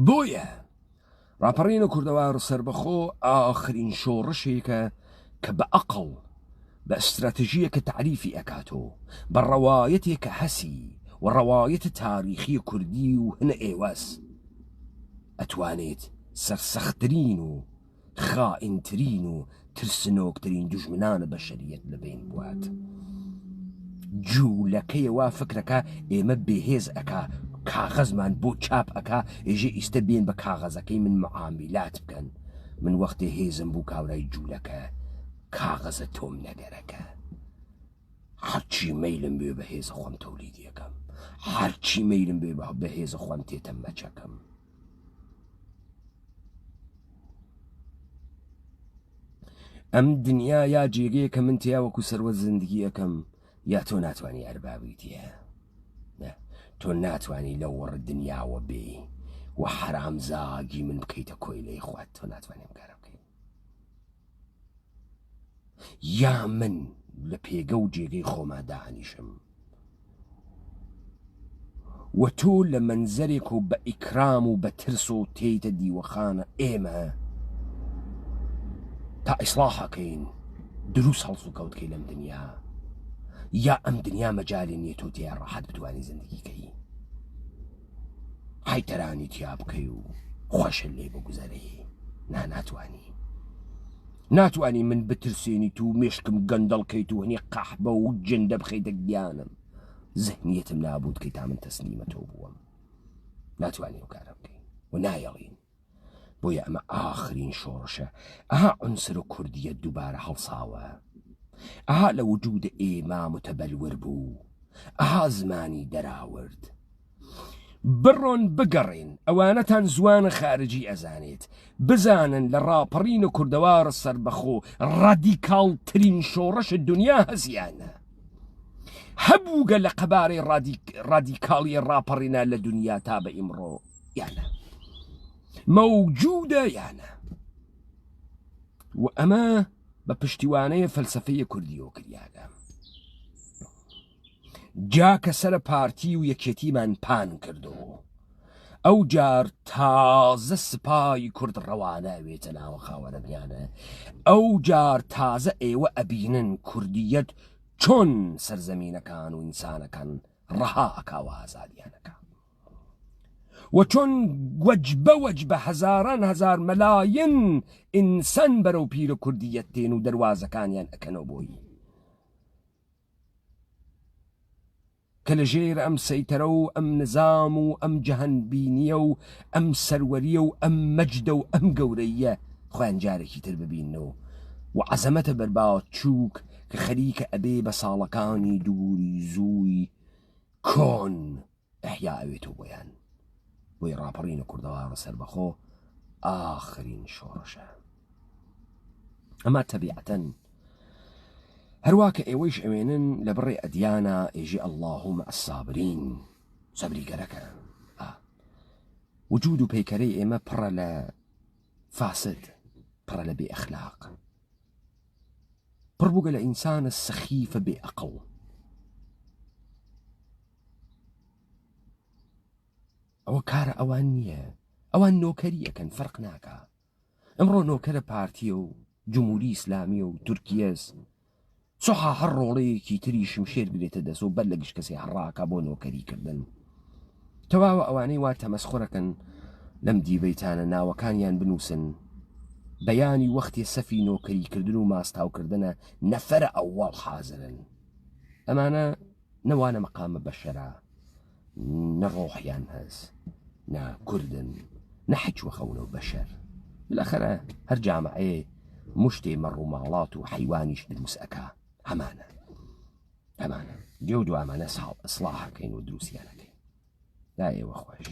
بۆیە ڕاپەڕینە کوردەوار سەربەخۆ ئاخرین شۆڕشێکە کە بە ئەقڵ بە ئەستراتژیەکە تعریفی ئەکاتۆ، بە ڕەوایەتێکە هەسی و ڕەوایەتە تاریخی کوردی و هەنە ئێوەس ئەتوانێت سەرسەختترین و خائینترین و ترسنۆکترین دوژمنانە بەشەریەت لەبین بوات. جوولەکەیەوە فکرەکە ئێمە بێهێز ئەکا، کاغەزمان بۆ چاپ ئەکا، ئێژێ ئیستە بێن بە کاغەزەکەی من معاملات بکەن. من وەختێ هێزم بوو کاورای جوولەکە، کاغەزە تۆم نەگەرەکە. هەرچی مەیلم بێ بە هێزە خۆم تەولیدیەکەم، هەرچی مەیلم بێ بە هێزە خۆم تێتە مەچەکەم. ئەم دنیا یا جێگەیە کە من تیا وەکو سەروە زندگی ئەەکەم، یا تۆ ناتوانانی ئەربابیتیە. تۆ ناتوانانی لە وەڕ دنیاوە بێ و حەرامزاگی من بکەیتە کۆی لەی خوات، تۆ ناتوانێ بکارە بکەیت. یا من لە پێگە و جێگەی خۆما داهەنیشم و تۆ لە منزەرێک و بە ئیکرام و بە ترس و تێیتە دیوەخانە ئێمە تا ئیسلاحەکەین، دروست هەڵسو کەوتکەی لەم دنیا، یا ئەم دنیا مەجالی نیە تۆ تیا ڕاحەت بتوانی زندگیکەی، هایتەرانی تیا بکەی و خۆشە لێ بگوزەرەی. ناتوانی من بترسێنیت و مێشکم گەندەڵکەیت و هەنێ قەحبە و جندە بخەیتە گیانم، زەهنیەتم نابوود کەی تا من تەسلیمە تۆ بووم. ناتوانی ئەو کارە بکەی و نایەڵین. بۆیە ئەمە ئاخرین شۆڕشە. ئەها عنسر و کوردیەت دووبارە هەڵساوە، ئەها لە وجود ئێمە متەبەلور بوو، ئەها زمانی دەراورد. بڕۆن بگەڕێن، ئەوانەتان زوانە خارجی ئەزانێت، بزانن لە ڕاپەڕین و کوردەوارە سەربەخۆ ڕادیکاڵترین شۆڕەشە دنیا هەزیانە. هەبووگە لە قەبارەی ڕادیکاڵی ڕاپەڕینە لە دنیا تا بە ئیمڕۆ یانە، مەوجودە یانە. و ئەمە بە پشتیوانەیە فەلسەفەیە کوردیەوە کریاگە. جا کە سەرە پارتی و یەکێتیمان پان کردەوە، ئەو جار تازە سپای کورد ڕەوانەوێتە ناوە خاوەنەمیانە، ئەو جار تازە ئێوە ئەبینن کوردیەت چۆن سەرزەمینەکان و ئینسانەکان ڕەها ئەکاوە ئازادیانەکە، و چۆن وەج بە هەزاران هەزار مەلایەن ئینسان بەرەو پیرە کوردیەت تێن و دەروازەکانیان ئەکەنەوە بۆی. کە لە ژێر ئەم سەیتەرە و ئەم نظام و ئەم جەهەنبینیە و ئەم سەروەریە و ئەم مەجدە و ئەم گەورەیە خۆیان جارێکی تر ببینەوە و عەزەمەتە بەرباوت چووک کە خەریکە ئەبێ بە ساڵەکانی دووری زووی کۆن ئەحیا ئەوێتەوە بۆیان. بۆی ڕاپەڕینە کوردەوارە سەربەخۆ ئاخرین شۆڕشە. ئەمە تەبیعەتەن هەروواکە ئێوەیش ئەوێنن لە بڕێ ئەدیانە ئێژێ ئەڵڵاهومە ئەسابرین، سەبریگەرەکە. وجود و پەیکەرەی ئێمە پڕە لە فاسد، پڕە لە بێ ئەخلاق، پڕ بووگە لە ئینسانە سەخیفە بێ ئەقڵ. ئەوە کارە ئەوان نییە، ئەوان نۆکەری ئەکەن، فەرق ناکە. ئەمڕۆ نۆکەرە پارتیە و جمهوری ئیسلامی و تورکیەس سوحا هەر ڕۆڵەیەکی تری شمشێر بێتە دەست و بەر لە گشت کەسی هەڕاکە بۆ نۆکەریکردن. تەواوە ئەوانەی وا تەمەسخۆرەکەن لەم دیبەیتانە ناوەکانیان بنووسن بەیانی وەختی سەفی نۆکەریکردن و ماستاوکردنە نەفەرە ئەوواڵ حازرن. ئەمانە نەوانە مەقامە بەشەرە، نە ڕۆحیان هەز، نە کوردن، نە حیچوەخەونە و بەشەر. بالاخەرە هەر جامعەیە مشتێ مەڕووماڵات و حیوانیش دروست ئەکا. هەمانە گێ و دوامانە ئیسلاحەکەین و دروستیانەکەین. لا ئێوە خۆش.